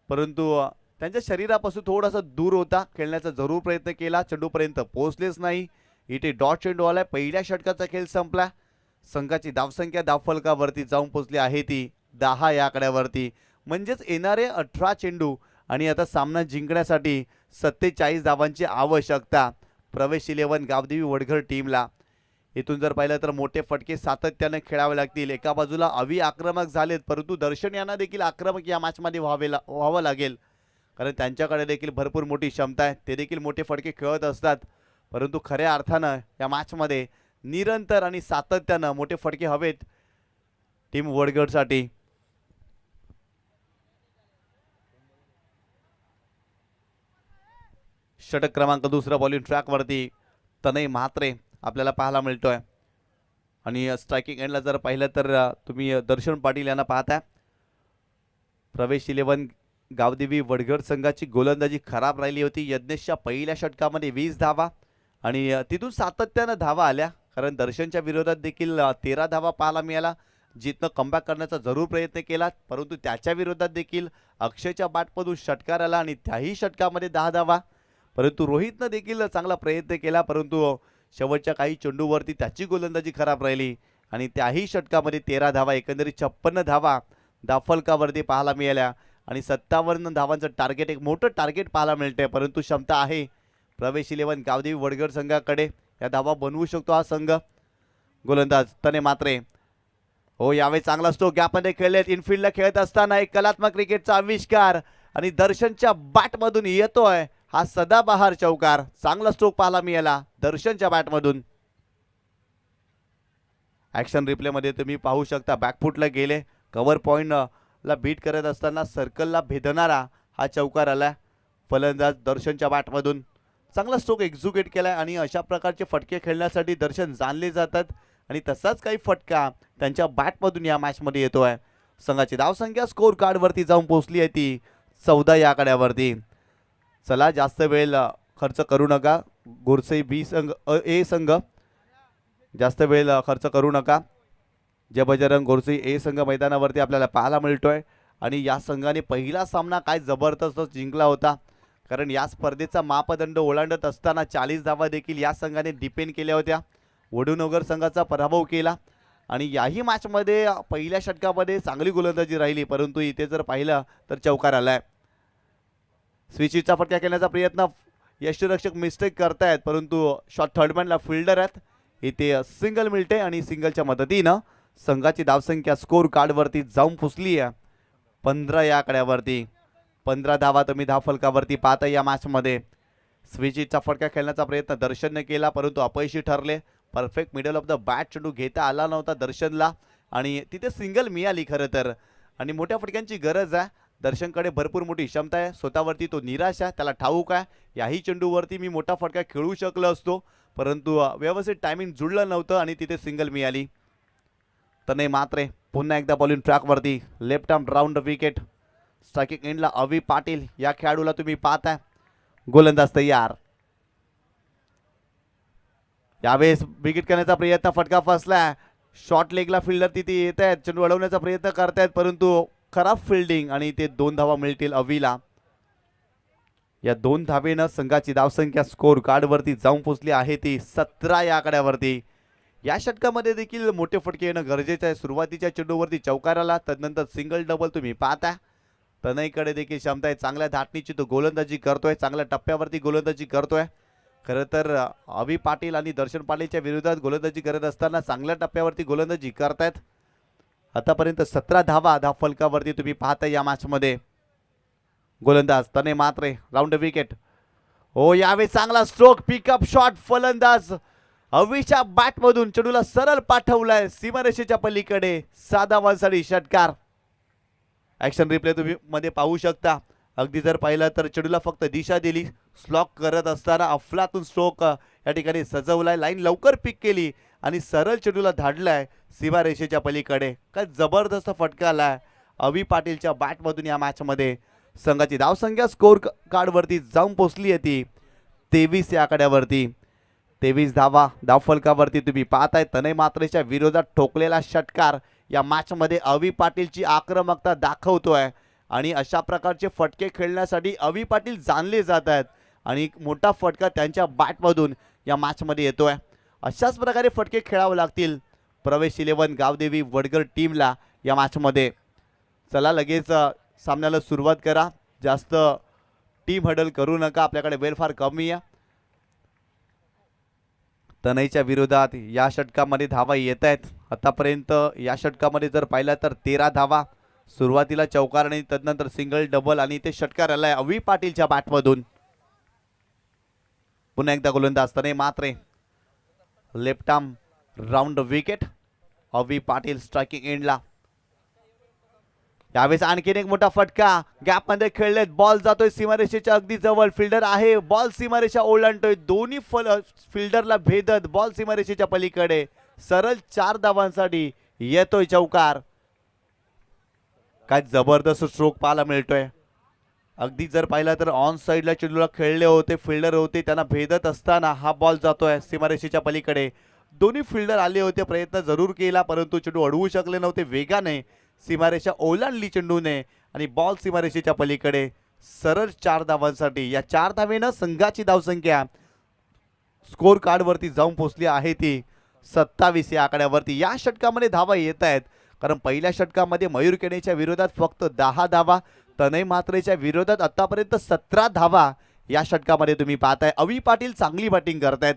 परंतु त्यांच्या शरीरापासून थोडासा दूर होता. खेळण्याचा जरूर प्रयत्न केला. चेंडूपर्यंत पोहोचलेच नाही. इथे डॉट चेंडू आलाय. पहिल्या षटकाचा खेळ संपला. संघाची धावसंख्या धावफलकावरती जाऊन पोहोचली आहे ती 10 या आकड्यावरती. म्हणजेच येणारे 18 चेंडू आणि आता सामना जिंकण्यासाठी 47 धावांची आवश्यकता. प्रवेश 11 गावदेवी वडघर टीमला. इथून जर पाहिलं तर मोठे फटके सातत्याने खेळावे लागतील. एका बाजूला अवी आक्रमक झालेत, परंतु दर्शन यांना देखील आक्रमक या मॅचमध्ये व्हावं लागेल, कारण त्यांच्याकडे देखील भरपूर मोठी क्षमता आहे. ते देखील मोठे फटके खेळत असतात, परंतु खऱ्या अर्थानं या मॅचमध्ये निरंतर आणि सातत्यानं मोठे फटके हवेत टीम वडगडसाठी. षटक क्रमांक दुसरा बॉलिंग ट्रॅकवरती तनय म्हात्रे आपल्याला पाहायला मिळतोय. आणि स्ट्रायकिंग एंडला जर पाहिलं तर तुम्ही दर्शन पाटील यांना पाहताय. प्रवेश 11 गावदेवी वडघर संघाची गोलंदाजी खराब राहिली होती. यज्ञेशच्या पहिल्या षटकामध्ये 20 धावा आणि तिथून सातत्यानं धावा आल्या, कारण दर्शनच्या विरोधात देखील 13 धावा पाहायला मिळाला. जितनं कमबॅक करण्याचा जरूर प्रयत्न केला, परंतु त्याच्या विरोधात देखील अक्षयच्या बॅटमधून षटकार आला आणि त्याही षटकामध्ये 10 धावा. परंतु रोहितनं देखील चांगला प्रयत्न केला, परंतु शेवटच्या काही चेंडूवरती त्याची गोलंदाजी खराब राहिली आणि त्याही षटकामध्ये 13 धावा, एकंदरीत 56 धावा दाफलकावरती पाहायला मिळाल्या. आणि 57 धावांचं टार्गेट, एक मोठं टार्गेट पाहायला मिळतंय, परंतु क्षमता आहे प्रवेश 11 गावदेवी वडघर संघाकडे. या धावा बनवू शकतो हा संघ. गोलंदाज तनय म्हात्रे. हो, यावेळी चांगला स्ट्रोक गॅपमध्ये खेळलेत. इनफिल्डला खेळत असताना एक कलात्मक क्रिकेटचा आविष्कार आणि दर्शनच्या बॅटमधून येतोय हा सदाबहार चौकार. चांगला स्ट्रोक पाहायला मिळाला दर्शनच्या बॅटमधून. ॲक्शन रिप्लेमध्ये तुम्ही पाहू शकता, बॅकफुटला गेले, कव्हर पॉईंटला बीट करत असताना सर्कलला भेदणारा हा चौकार आला फलंदाज दर्शनच्या बॅटमधून. चांगला स्ट्रोक एक्झिक्यूट केलाय आणि अशा प्रकारचे फटके खेळण्यासाठी दर्शन जाणले जातात आणि तसाच काही फटका त्यांच्या बॅटमधून या मॅचमध्ये येतोय. संघाची धावसंख्या स्कोर कार्डवरती जाऊन पोहोचली आहे ती 14 या आकड्यावरती. चला, जास्त वेळ खर्च करू नका. गोरसई बी संघ ए संघ जास्त वेळ खर्च करू नका. जय बजरंग गोरसई ए संघ मैदानावरती आपल्याला पाहायला मिळतोय आणि या संघाने पहिला सामना काय जबरदस्त जिंकला होता, कारण या स्पर्धेचा मापदंड ओलांडत असताना 40 धावा देखील या संघाने डिपेंड केल्या होत्या. वडूनगर संघाचा पराभव केला आणि याही मॅचमध्ये पहिल्या षटकामध्ये चांगली गोलंदाजी राहिली, परंतु इथे जर पाहिलं तर चौकार आलाय. स्विचिचा फटका खेळण्याचा प्रयत्न, यष्टीरक्षक मिस्टेक करतायत, परंतु शॉट थर्डमॅनला फिल्डर आहेत. इथे सिंगल मिळते आणि सिंगलच्या मदतीनं संघाची धावसंख्या स्कोर कार्डवरती जाऊन पुसली आहे 15 या आकड्यावरती. 15 धावा तुम्ही धावफलकावरती पाहता या मॅचमध्ये. स्विचिचा फटका खेळण्याचा प्रयत्न दर्शनने केला, परंतु अपयशी ठरले. Perfect middle of the bat चेंडू घेता आला नव्हता दर्शनला आणि तिथे सिंगल मिळाली खरं तर. आणि मोठ्या फटक्यांची गरज आहे. दर्शनकडे भरपूर मोठी क्षमता आहे, स्वतःवरती तो निराश आहे, त्याला ठाऊक आहे याही चेंडूवरती मी मोठा फटका खेळू शकलो असतो, परंतु व्यवस्थित टायमिंग जुळलं नव्हतं आणि तिथे सिंगल मिळाली. तनय म्हात्रे पुन्हा एकदा बॉलिंग ट्रॅकवरती. Left arm round wicket. Striking एंडला अवी पाटील या खेळाडूला तुम्ही पाहताय. गोलंदाज तयार. यावेळेस विकेट करण्याचा प्रयत्न, फटका फसलाय. शॉर्ट लेगला फिल्डर तिथे येत आहेत, चेंडू अडवण्याचा प्रयत्न करतायत, परंतु खराब फिल्डिंग आणि ते 2 धावा मिळतील अवीला. या 2 धावेनं संघाची धावसंख्या स्कोर कार्डवरती जाऊन पोहोचली आहे ती 17 या आकड्यावरती. या षटकामध्ये देखील मोठे फटके येणं गरजेचं आहे. सुरुवातीच्या चेंडूवरती चौकार आला, तदनंतर सिंगल डबल तुम्ही पाहता. तनयकडे देखील क्षमता आहे, चांगल्या धाटणीची तो गोलंदाजी करतोय, चांगल्या टप्प्यावरती गोलंदाजी करतोय. खरं तर अवी पाटील आणि दर्शन पाटीलच्या विरोधात गोलंदाजी करत असताना चांगल्या टप्प्यावरती गोलंदाजी करतायत. आतापर्यंत 17 धावा धावफलकावरती तुम्ही पाहता या मॅचमध्ये. गोलंदाज तनय म्हात्रे राऊंड विकेट. हो, यावेळी चांगला स्ट्रोक, पिकअप शॉट फलंदाज अवीच्या बॅटमधून चेंडूला सरळ पाठवलाय सीमारेषेच्या पलीकडे. साधा वालसाडी षटकार. ॲक्शन रिप्ले तुम्ही मध्ये पाहू शकता. अगदी जर पाहिलं तर चेंडूला फक्त दिशा दिली, स्लॉक करत असताना अफलातून स्ट्रोक या ठिकाणी सजवलाय, लाईन लवकर पिक केली आणि सरळ चेंडूला धाडलाय सीमारेषेच्या पलीकडे. काय जबरदस्त फटका आलाय अवी पाटीलच्या बॅटमधून या मॅचमध्ये. संघाची धावसंख्या स्कोर कार्डवरती जाऊन पोहोचली आहे ती 23 या आकड्यावरती. 23 धावा धावफलकावरती तुम्ही पाहताय. तनय म्हात्रेच्या विरोधात ठोकलेला षटकार या मॅचमध्ये अवी पाटीलची आक्रमकता दाखवतोय आणि अशा प्रकारचे फटके खेळण्यासाठी अवी पाटील जाणले जात आहेत आणि मोठा फटका त्यांच्या बॅटमधून या मॅचमध्ये येतोय. अशाच प्रकारे फटके खेळावे लागतील प्रवेश 11 गावदेवी वडघर टीमला या मॅचमध्ये. चला, लगेच सामन्याला सुरुवात करा. जास्त टीम हडल करू नका, आपल्याकडे वेळ फार कमी आहे. तनयच्या विरोधात या षटकामध्ये धावा येत आहेत. आतापर्यंत या षटकामध्ये जर पाहिलं तर 13 धावा. सुरुवातीला चौकार आणि तदनंतर सिंगल डबल आणि ते षटकार आलाय अवी पाटीलच्या बॅटमधून. पुन्हा एकदा गोलंदाज Tanay Mhatre, left arm round wicket. Avi Patil striking एंडला. यावेळेस आणखीन एक मोठा फटका, गॅप मध्ये खेळलेत, बॉल जातोय सीमारेषेच्या अगदी जवळ, फिल्डर आहे, बॉल सीमारेषा ओलांडतोय, दोन्ही फिल्डरला भेदत बॉल सीमारेषेच्या पलीकडे, सरळ 4 धावांसाठी येतोय चौकार. काय जबरदस्त स्ट्रोक पाहायला मिळतोय. अगदी जर पाहिलं तर ऑन साइडला चेंडूला खेळले होते, फिल्डर होते, त्यांना भेदत असताना हा बॉल जातोय सीमारेषेच्या पलीकडे. दोन्ही फिल्डर आले होते, प्रयत्न जरूर केला परंतु चेंडू अडवू शकले नव्हते. वेगाने सीमारेषा ओलांडली चेंडूने आणि बॉल सीमारेषेच्या पलीकडे, सरळ 4 धावांसाठी. या 4 धावेनं संघाची धावसंख्या स्कोर कार्ड वरती जाऊन पोहोचली आहे ती 27 या आकड्यावरती. या षटकामध्ये धावा येत आहेत कारण पहिल्या षटकामध्ये मयूर केनेच्या विरोधात फक्त 10 धावा, तनय म्हात्रेच्या विरोधात आतापर्यंत 17 धावा या षटकामध्ये तुम्ही पाहताय. अवी पाटील चांगली बॅटिंग करतायत,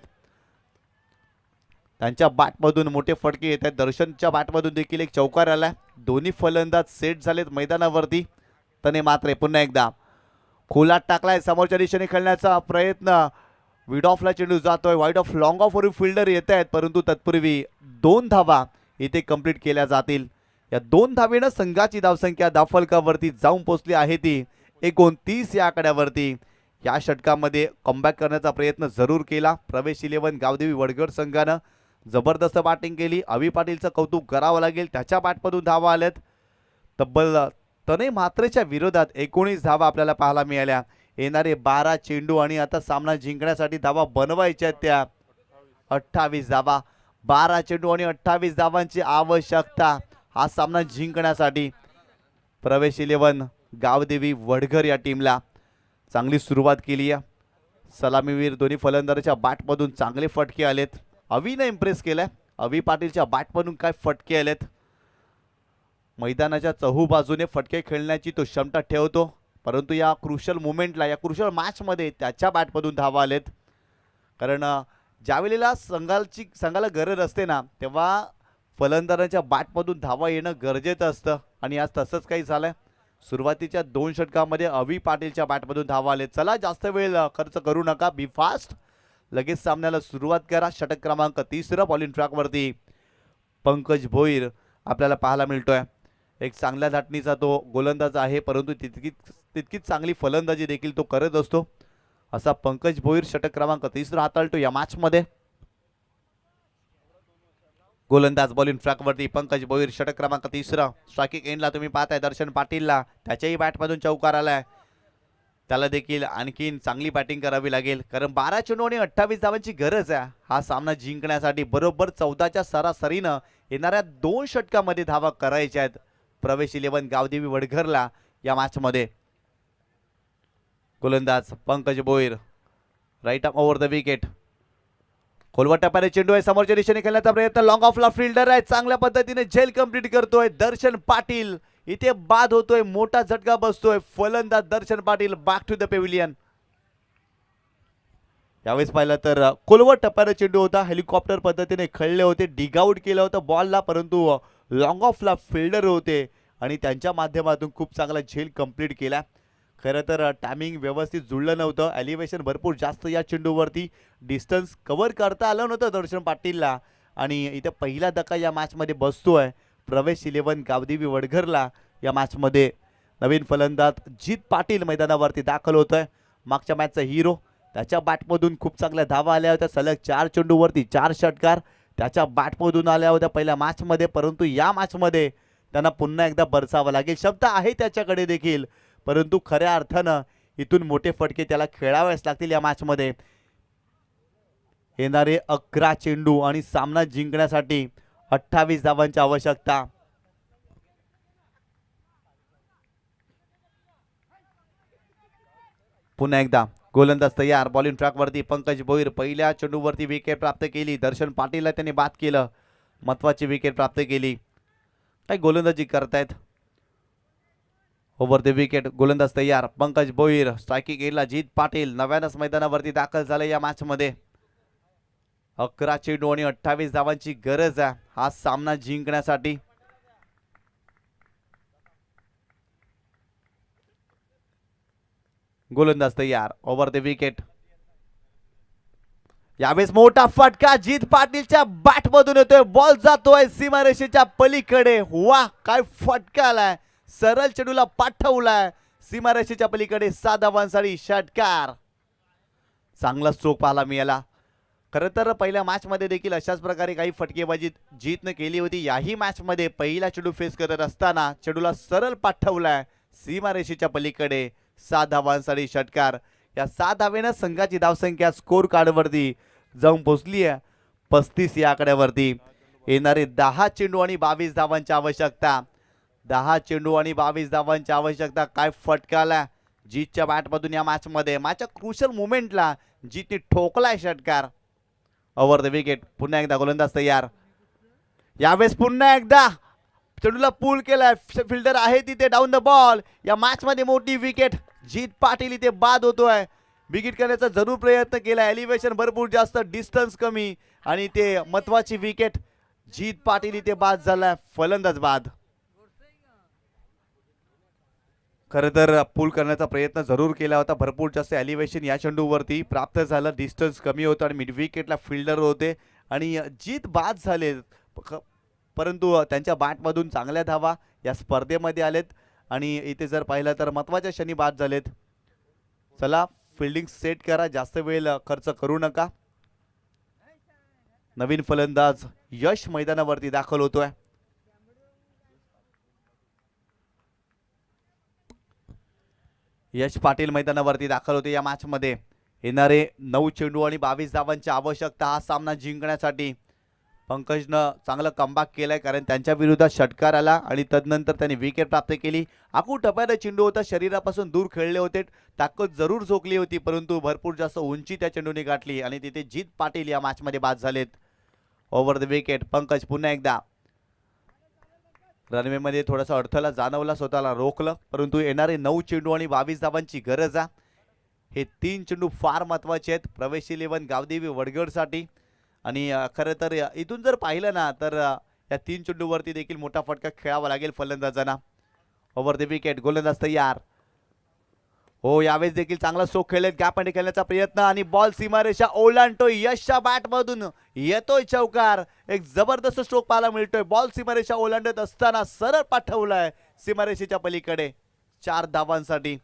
त्यांच्या बॅटमधून मोठे फटके येत आहेत. दर्शनच्या बॅटमधून देखील एक चौकार आलाय. दोन्ही फलंदाज सेट झालेत मैदानावरती. तनय म्हात्रे पुन्हा एकदा खोलात टाकलाय, समोरच्या दिशेने खेळण्याचा प्रयत्न, विड ऑफला चेंडू जातोय, वाईड ऑफ लॉंग ऑफ वरून फिल्डर येत आहेत परंतु तत्पूर्वी 2 धावा इथे कंप्लीट केल्या जातील. या 2 धावेनं संघाची धावसंख्या धावफलकावरती जाऊन पोहोचली आहे ती 29 या आकड्यावरती. या षटकामध्ये कमबॅक करण्याचा प्रयत्न जरूर केला प्रवेश 11 गावदेवी वडगड संघानं. जबरदस्त बॅटिंग केली. अवी पाटीलचं कौतुक करावं लागेल, त्याच्या बॅटमधून धावा आल्यात. तब्बल तनय म्हात्रेच्या विरोधात 19 धावा आपल्याला पाहायला मिळाल्या. येणारे 12 चेंडू आणि आता सामना जिंकण्यासाठी धावा बनवायच्या त्या 28 धावा. 12 चेंडू आणि 28 धावांची आवश्यकता हा सामना जिंकण्यासाठी. प्रवेश 11 गावदेवी वडघर या टीमला चांगली सुरुवात केली आहे. सलामीवीर दोन्ही फलंदाजाच्या बॅटमधून चांगले फटके आलेत. अवीने इम्प्रेस केलाय. अवी पाटीलच्या बॅटमधून काय फटके आलेत. मैदानाच्या चहूबाजूने फटके खेळण्याची तो क्षमता ठेवतो परंतु या क्रुशल मोमेंटला, या क्रुशल मॅचमध्ये त्याच्या बॅटमधून धावा आलेत. कारण ज्यावेळेला संघाला गरज असते ना तेव्हा फलंदाजांच्या बॅटमधून धावा येणं गरजेचं असतं आणि आज तसंच काही झालंय. सुरुवातीच्या 2 षटकामध्ये अवी पाटीलच्या बॅटमधून धावा आले. चला जास्त वेळ खर्च करू नका, बी फास्ट, लगेच सामन्याला सुरुवात करा. षटक क्रमांक 3 बॉलिंग ट्रॅकवरती पंकज भोईर आपल्याला पाहायला मिळतोय. एक चांगल्या धाटणीचा तो गोलंदाज आहे परंतु तितकीच चांगली फलंदाजी देखील तो करत असतो. असा पंकज भोईर षटक क्रमांक 3 हाताळतो या मॅचमध्ये. गोलंदाज बॉलिंग ट्रॅकवरती पंकज भोईर षटक क्रमांक 3. स्ट्रायकिंग एंडला तुम्ही पाहताय दर्शन पाटीलला, त्याच्याही बॅटमधून चौकार आलाय. त्याला देखील आणखीन चांगली बॅटिंग करावी लागेल कारण 12 चेंडू आणि 28 धावांची गरज आहे हा सामना जिंकण्यासाठी. बरोबर 14च्या सरासरीनं येणाऱ्या 2 षटकामध्ये धावा करायच्या आहेत प्रवेश 11 गावदेवी वडघरला या मॅचमध्ये. गोलंदाज Pankaj Bhoir, right arm over the wicket. खोलवर टप्प्याने चेंडू आहे, समोरच्या दिशेने खेळण्याचा प्रयत्न, लॉंग ऑफला फिल्डर आहे, चांगल्या पद्धतीने झेल कंप्लीट करतोय दर्शन पाटील. इथे बाद होतोय, मोठा झटका बसतोय. फलंदाज दर्शन Patil back to the pavilion. यावेळेस पाहिलं तर खोलवर टप्प्याने चेंडू होता, हेलिकॉप्टर पद्धतीने खेळले होते, डिग आउट केलं होतं बॉलला परंतु लॉंग ऑफला फिल्डर होते आणि त्यांच्या माध्यमातून खूप चांगला झेल कंप्लीट केला. खरं तर टायमिंग व्यवस्थित जुळलं नव्हतं, एलिव्हेशन भरपूर जास्त या चेंडूवरती, डिस्टन्स कव्हर करता आलं नव्हतं दर्शन पाटीलला आणि इथे पहिला धक्का या मॅचमध्ये बसतोय प्रवेश 11 गावदेवी वडघरला. या मॅचमध्ये नवीन फलंदाज जीत पाटील मैदानावरती दाखल होतोय. मागच्या मॅचचा हिरो, त्याच्या बॅटमधून खूप चांगल्या धावा आल्या होत्या, सलग 4 चेंडूवरती 4 षटकार त्याच्या बॅटमधून आल्या होत्या पहिल्या मॅचमध्ये परंतु या मॅचमध्ये त्यांना पुन्हा एकदा बरसावं लागेल. शब्द आहे त्याच्याकडे देखील परंतु खऱ्या अर्थानं इथून मोठे फटके त्याला खेळावेच लागतील या मॅचमध्ये. येणारे 11 चेंडू आणि सामना जिंकण्यासाठी 28 धावांची आवश्यकता. पुन्हा एकदा गोलंदाज तयार, बॉलिंग ट्रॅकवरती पंकज भोईर. पहिल्या चेंडूवरती विकेट प्राप्त केली, दर्शन पाटीलला त्यांनी बाद केलं, महत्वाची विकेट प्राप्त केली. काय गोलंदाजी करतायत. ओव्हर द विकेट गोलंदाज तयार पंकज भोईर. स्ट्रायकिंग एंडला जीत पाटील नव्यानंच मैदानावरती दाखल झाले या मॅचमध्ये. 11 चेंडू आणि 28 धावांची गरज आहे हा सामना जिंकण्यासाठी. गोलंदाज तयार. Over the wicket. यावेळेस मोठा फटका जीत पाटीलच्या बॅट मधून येतोय. बॉल जातोय सीमारेषेच्या पलीकडे. वा काय फटका आलाय. सरळ चेंडूला पाठवलाय सीमारेषेच्या पलीकडे. 7 धावांसाठी षटकार. चांगला स्ट्रोक पाहायला मिळाला. खरं तर पहिल्या मॅच मध्ये देखील अशाच प्रकारे काही फटकेबाजी जीतनं केली होती. याही मॅच मध्ये पहिला चेंडू फेस करत असताना चेंडूला सरळ पाठवलाय सीमारेषेच्या पलीकडे. 7 धावांसाठी षटकार. या 7 धावेनं संघाची धावसंख्या स्कोर कार्डवरती जाऊन पोहोचली आहे 35 या आकड्यावरती. येणारे 10 चेंडू आणि 22 धावांची आवश्यकता. 10 चेंडू आणि 22 धावांची आवश्यकता. काय फटका आला जीतच्या बॅटमधून या मॅच मध्ये. मॅचच्या क्रुशल मुमेंटला जीतने ठोकलाय षटकार. Over the wicket. पुन्हा एकदा गोलंदाज तयार. यावेळेस पुन्हा एकदा चेंडूला पूल केलाय. फिल्डर आहे तिथे डाऊन द बॉल. या मॅच मध्ये मोठी विकेट. जीत पाटील इथे बाद होतोय. विकेट करण्याचा जरूर प्रयत्न केला. एलिव्हेशन भरपूर जास्त, डिस्टन्स कमी आणि ते महत्वाची विकेट. जीत पाटील इथे बाद झालाय. फलंदाज बाद. खरं तर पूल करण्याचा प्रयत्न जरूर केला होता. भरपूर जास्त एलिव्हेशन या चेंडूवरती प्राप्त झालं. डिस्टन्स कमी होतं आणि मिड विकेटला फिल्डर होते आणि जीत बाद झाले. परंतु त्यांच्या बॅटमधून चांगल्या धावा या स्पर्धेमध्ये आलेत आणि इथे जर पाहिलं तर महत्वाच्या क्षणी बाद झालेत. चला फिल्डिंग सेट करा. जास्त वेळ खर्च करू नका. नवीन फलंदाज यश मैदानावरती दाखल होतोय. यश पाटील मैदानावरती दाखल होते या मॅच मध्ये. येणारे 9 चेंडू आणि 22 धावांची आवश्यकता हा सामना जिंकण्यासाठी. पंकजनं चांगलं कमबॅक केलंय कारण त्यांच्या विरोधात षटकार आला आणि तदनंतर त्यांनी विकेट प्राप्त केली. आखू टप्प्याला चेंडू होता. शरीरापासून दूर खेळले होते. ताकद जरूर झोकली होती परंतु भरपूर जास्त उंची त्या चेंडूने गाठली आणि तिथे जीत पाटील या मॅच मध्ये बाद झालेत. Over the wicket. पंकज पुन्हा एकदा रनवे मध्ये थोडासा अडथळा जाणवला. स्वतःला रोखलं परंतु येणारे 9 चेंडू आणि 22 धावांची गरज आहे. हे 3 चेंडू फार महत्वाचे आहेत प्रवेश 11 गावदेवी वडगडसाठी. आणि खरं तर इथून जर पाहिलं ना तर या 3 चेंडूवरती देखील मोठा फटका खेळावा लागेल फलंदाजांना. Over the wicket. गोलंदाज तयार. हो यावेळेस देखील चांगला स्ट्रोक खेळलेत. गॅपमध्ये खेळण्याचा प्रयत्न आणि बॉल सीमारेषा ओलांडतोय. यशच्या बॅटमधून येतोय चौकार. एक जबरदस्त स्ट्रोक पाहायला मिळतोय. बॉल सीमारेषा ओलांडत असताना सरळ पाठवलाय सीमारेषेच्या पलीकडे. 4 धावांसाठी.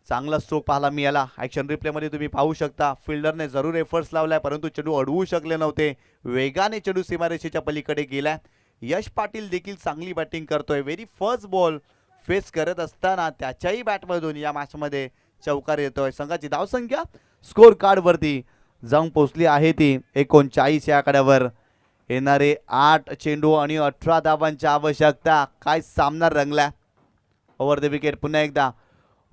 चांगला स्ट्रोक पाहायला मिळाला. ऍक्शन रिप्ले मध्ये तुम्ही पाहू शकता फिल्डरने जरूर एफर्ट्स लावलाय परंतु चेंडू अडवू शकले नव्हते. वेगाने चेंडू सीमारेषेच्या पलीकडे गेलाय. यश पाटील देखील चांगली बॅटिंग करतोय. व्हेरी फर्स्ट बॉल फेस करत असताना त्याच्याही बॅटमधून या मॅच मध्ये चौकार येतोय. संघाची धावसंख्या स्कोर कार्ड वरती जाऊन पोहोचली आहे ती 39 या आकड्यावर. येणारे 8 चेंडू आणि 18 धावांची आवश्यकता. काय सामना रंगला. Over the wicket. पुन्हा एकदा.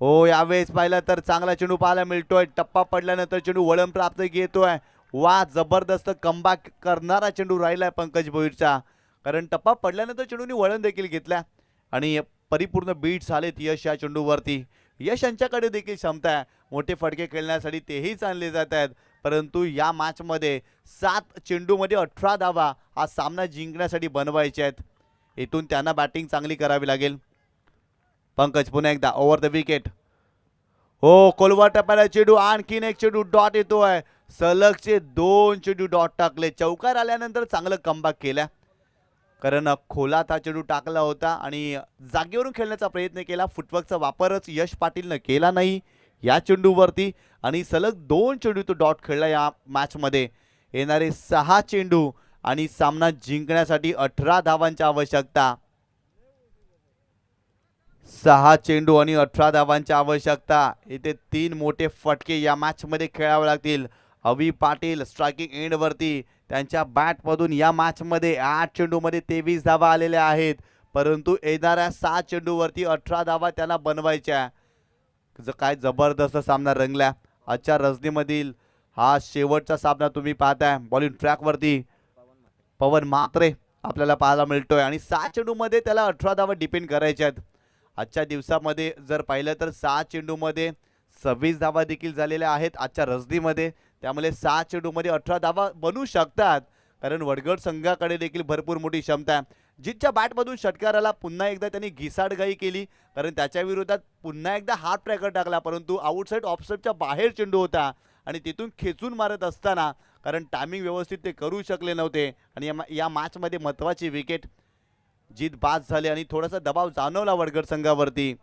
हो यावेळेस पाहिलं तर चांगला चेंडू पाहायला मिळतोय. टप्पा पडल्यानंतर चेंडू वळण प्राप्त घेतोय. वा जबरदस्त कमबॅक करणारा चेंडू राहिलाय पंकज भोईरचा. कारण टप्पा पडल्यानंतर चेंडूने वळण देखील घेतला आणि परिपूर्ण बीट्स आलेत यश या चेंडूवरती. यश यांच्याकडे देखील क्षमता आहे. मोठे फटके खेळण्यासाठी तेही चालले जात आहेत परंतु या मॅच मध्ये 7 चेंडूमध्ये 18 धावा हा सामना जिंकण्यासाठी बनवायचे आहेत. इथून त्यांना बॅटिंग चांगली करावी लागेल. पंकज पुन्हा एकदा. Over the wicket. हो कोलवा टप्प्याला चेंडू. आणखीन एक चेंडू डॉट येतोय. सलगचे 2 चेंडू डॉट टाकले. चौकार आल्यानंतर चांगलं कमबॅक केलं कारण खोलात हा चेंडू टाकला होता आणि जागेवरून खेळण्याचा प्रयत्न केला. फुटवर्कचा वापरच यश पाटीलनं केला नाही या चेंडूवरती आणि सलग 2 चेंडू तो डॉट खेळला या मॅच मध्ये. येणारे 6 चेंडू आणि सामना जिंकण्यासाठी 18 धावांची आवश्यकता. 6 चेंडू आणि 18 धावांची आवश्यकता. इथे 3 मोठे फटके या मॅच मध्ये खेळावे लागतील. अवी पाटील स्ट्रायकिंग एंड वरती. त्यांच्या बॅटमधून या मॅच मध्ये 8 चेंडूमध्ये 23 धावा आलेल्या आहेत परंतु येणाऱ्या 6 चेंडूवरती 18 धावा त्यांना बनवायच्या. काय जबरदस्त सामना रंगला. आजच्या रजनीमधील हा शेवटचा सामना तुम्ही पाहताय. बॉलिंग ट्रॅक वरती पवन म्हात्रे आपल्याला पाहायला मिळतोय आणि 6 चेंडूमध्ये त्याला 18 धावा डिपेंड करायच्या आहेत. आजच्या दिवसामध्ये जर पाहिलं तर 6 चेंडूमध्ये 26 धावा देखील झालेल्या आहेत आजच्या रजनीमध्ये. त्यामुळे 6 चेंडूमध्ये 18 धावा बनू शकतात, कारण वडगड संघाकडे देखील भरपूर मोठी क्षमता आहे. जितच्या बॅटमधून षटकाराला पुन्हा एकदा त्यांनी घिसाडघाई केली, कारण त्याच्या विरोधात पुन्हा एकदा हात ट्रॅकर टाकला, परंतु आउटसाईड ऑफसाईडच्या बाहेर चेंडू होता आणि तिथून खेचून मारत असताना कारण टायमिंग व्यवस्थित ते करू शकले नव्हते आणि या मॅचमध्ये महत्त्वाची विकेट जीत बाद झाले आणि थोडासा दबाव जाणवला वडगड संघावरती,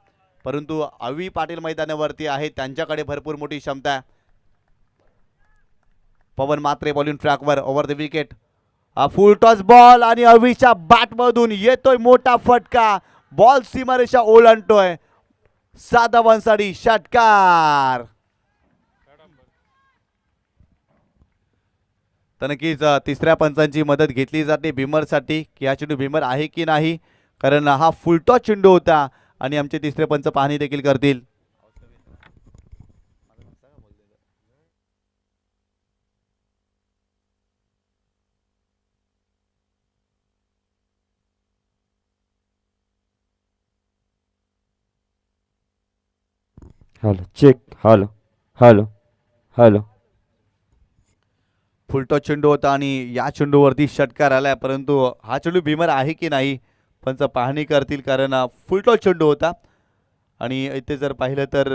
परंतु अवी पाटील मैदानावरती आहे, त्यांच्याकडे भरपूर मोठी क्षमता आहे. पवन मात्रे बॉलिंग ट्रॅकवर over the wicket. Full toss ball आणि अवीच्या बॅटमधून येतोय मोठा फटका, बॉल सीमारेषा ओलांडतोय. 7 धावांसाठी षटकार. तर नक्कीच तिसऱ्या पंचांची मदत घेतली जाते भीमरसाठी की हा चेंडू भीमर आहे की नाही, कारण हा फुलटॉस चेंडू होता आणि आमचे तिसरे पंच पाहणी देखील करतील. Hello check. Hello hello hello. Full toss चेंडू होता आणि या चेंडूवरती षटकार आलाय, परंतु हा चेंडू भीमर आहे की नाही पंच पाहणी करतील, कारण फुलटॉस चेंडू होता. आणि इथे जर पाहिलं तर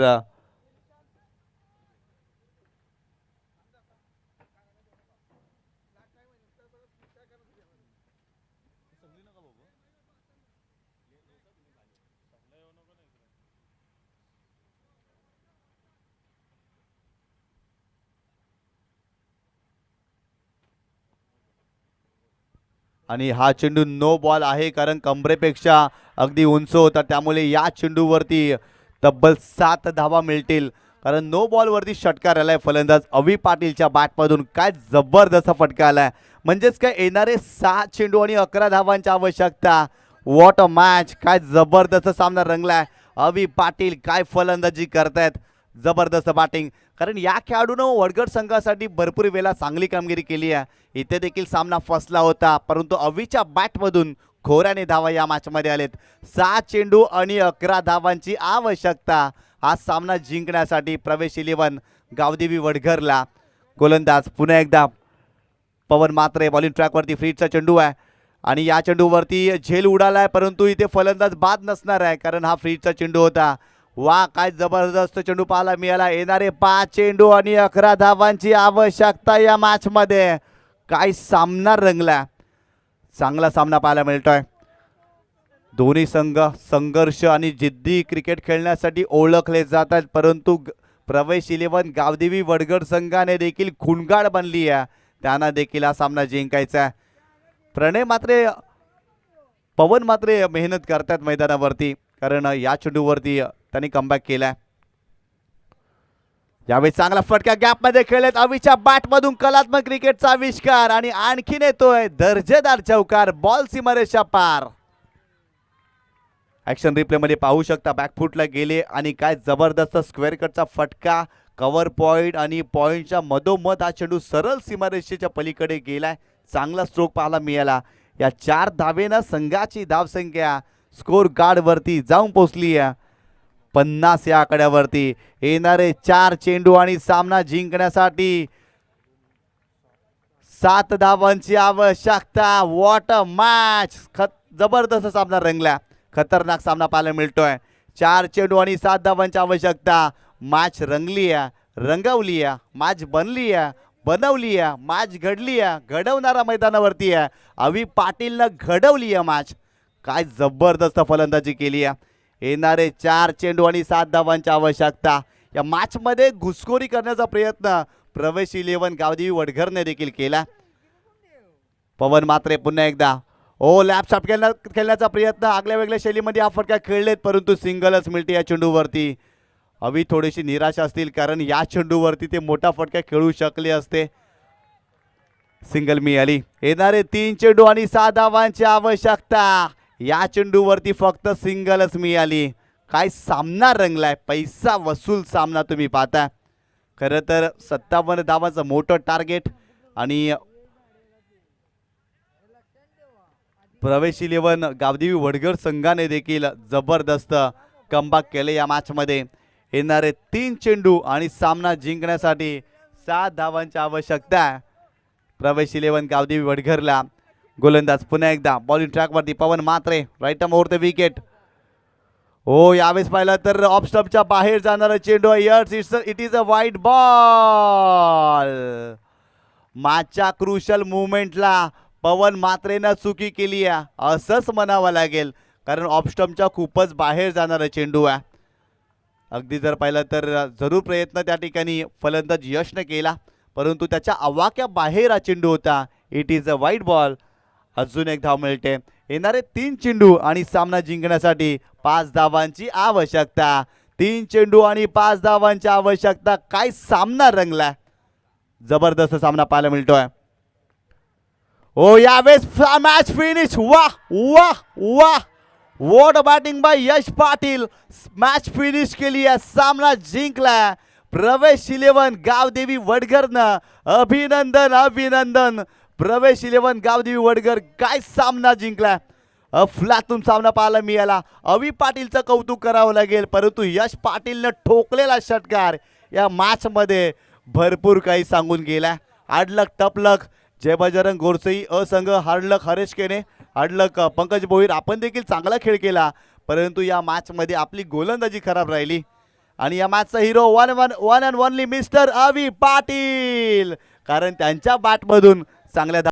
आणि हा चेंडू नो बॉल आहे, कारण कमरेपेक्षा अगदी उंच होता, त्यामुळे या चेंडूवरती तब्बल 7 धावा मिळतील, कारण नो बॉलवरती षटकार आलाय. फलंदाज अवी पाटीलच्या बॅटमधून काय जबरदस्त फटका आलाय, म्हणजेच काय येणारे 6 चेंडू आणि 11 धावांची आवश्यकता. व्हॉट अ मॅच, काय जबरदस्त सामना रंगलाय. अवी पाटील काय फलंदाजी करतायत, जबरदस्त बॅटिंग, कारण या खेळाडूनं वडगड संघासाठी भरपूर वेळा चांगली कामगिरी केली आहे. इथे देखील सामना फसला होता, परंतु अवीच्या बॅटमधून खोऱ्याने धावा या मॅचमध्ये आलेत. 6 चेंडू आणि 11 धावांची आवश्यकता हा सामना जिंकण्यासाठी. प्रवेश 11 गावदेवी वडघरला. गोलंदाज पुन्हा एकदा पवन मात्रे बॉलिंग ट्रॅकवरती. फ्रीडचा चेंडू आहे आणि या चेंडूवरती झेल उडालाय, परंतु इथे फलंदाज बाद नसणार आहे, कारण हा फ्रीडचा चेंडू होता. वा, काय जबरदस्त चेंडू पाहायला मिळाला. येणारे 5 चेंडू आणि 11 धावांची आवश्यकता या मॅचमध्ये. काय सामना रंगला, चांगला सामना पाहायला मिळतोय. दोन्ही संघ संघर्ष आणि जिद्दी क्रिकेट खेळण्यासाठी ओळखले जातात, परंतु प्रवेश 11 गावदेवी वडगड संघाने देखील खुणगाड बनली आहे, त्यांना देखील हा सामना जिंकायचा आहे. प्रणय मात्रे पवन मात्रे मेहनत करतात मैदानावरती, कारण या चेंडूवरती त्यांनी कमबॅक केलाय. यावेळी चांगला फटका गॅपमध्ये खेळलेत. अवीच्या बॅटमधून कलात्मक क्रिकेटचा आविष्कार आणि आणखीन येतोय दर्जेदार चौकार, बॉल सीमारेषा पार. ऍक्शन रिप्ले मध्ये पाहू शकता, बॅकफुटला गेले आणि काय जबरदस्त स्क्वेअर कटचा फटका, कव्हर पॉइंट आणि पॉइंटच्या मधोमध हा चेंडू सरळ सीमारेषेच्या पलीकडे गेलाय. चांगला स्ट्रोक पाहायला मिळाला. या 4 धावेनं संघाची धावसंख्या स्कोर कार्ड वरती जाऊन पोहोचली आहे 50 या आकड्यावरती. येणारे 4 चेंडू आणि सामना जिंकण्यासाठी 7 धावांची आवश्यकता. व्हॉट अ मॅच, जबरदस्त सामना रंगला, खतरनाक सामना पाहायला मिळतोय. 4 चेंडू आणि 7 धावांची आवश्यकता. मॅच रंगली आहे, रंगवली आहे, मॅच बनली आहे, बनवली आहे, मॅच घडली आहे, घडवणारा मैदानावरती आहे. अवी पाटीलनं घडवली आहे मॅच. काय जबरदस्त फलंदाजी केली आहे. येणारे 4 चेंडू आणि 7 धावांची आवश्यकता. या मॅचमध्ये घुसखोरी करण्याचा प्रयत्न प्रवेश 11 गावदेवी वडघरने देखील केला. पवन मात्रे पुन्हा एकदा लॅप शॉट खेळण्याचा प्रयत्न, आगल्या वेगळ्या शैलीमध्ये हा फटका खेळलेत, परंतु सिंगलच मिळते या चेंडूवरती. अवी थोडीशी निराश असतील, कारण या चेंडूवरती ते मोठा फटका खेळू शकले असते. सिंगल मिळाली. येणारे 3 चेंडू आणि 6 धावांची आवश्यकता. या चेंडूवरती फक्त सिंगलच मिळाली. काय सामना रंगलाय, पैसा वसूल सामना तुम्ही पाहता. खरं तर 57 धावांचं मोठं टार्गेट आणि प्रवेश 11 गावदेवी वडगड संघाने देखील जबरदस्त कमबॅक केले या मॅचमध्ये. येणारे 3 चेंडू आणि सामना जिंकण्यासाठी 7 धावांची आवश्यकता. प्रवेश 11 गावदेवी वडघरला. गोलंदाज पुन्हा एकदा बॉलिंग ट्रॅकवरती Pawan Mhatre, right arm over the wicket. हो, यावेळेस पाहिलं तर ऑफ स्टंपच्या बाहेर जाणारा चेंडू आहे. Yes, it is a wide ball. मॅचच्या क्रुशल मुवमेंटला पवन म्हात्रेनं चुकी केली आहे असंच म्हणावं लागेल, कारण ऑफ स्टंपच्या खूपच बाहेर जाणारा चेंडू आहे. अगदी जर पाहिलं तर जरूर प्रयत्न त्या ठिकाणी फलंदाज यशनं केला, परंतु त्याच्या आवाक्या बाहेर हा चेंडू होता. It is a wide ball. अजून एक धाव मिळते. येणारे 3 चेंडू आणि सामना जिंकण्यासाठी 5 धावांची आवश्यकता. 3 चेंडू आणि 5 धावांची आवश्यकता. काय सामना रंगला, जबरदस्त सामना पाहायला मिळतोय. हो, यावेळेस मॅच फिनिश. वाह वाह वाह, what batting by Yash Patil. Match finish केली आहे, सामना जिंकला प्रवेश 11 गावदेवी वडघरनं. अभिनंदन अभिनंदन प्रवेश 11 गावदेवी वडघर. काय सामना जिंकला, अफलातून सामना पाहायला मिळाला. अभि पाटीलचं कौतुक करावं लागेल, परंतु यश पाटीलनं ठोकलेला षटकार या मॅचमध्ये भरपूर काही सांगून गेला. आडलक टपलक जय बजरंग गोरसई, असंग हार्डलक हरेश केने, हार्डलक पंकज भोईर, आपण देखील चांगला खेळ केला, परंतु या मॅचमध्ये आपली गोलंदाजी खराब राहिली. आणि या मॅचचा hero one and only mister Abhi Patil, कारण त्यांच्या बॅटमधून चांगल्या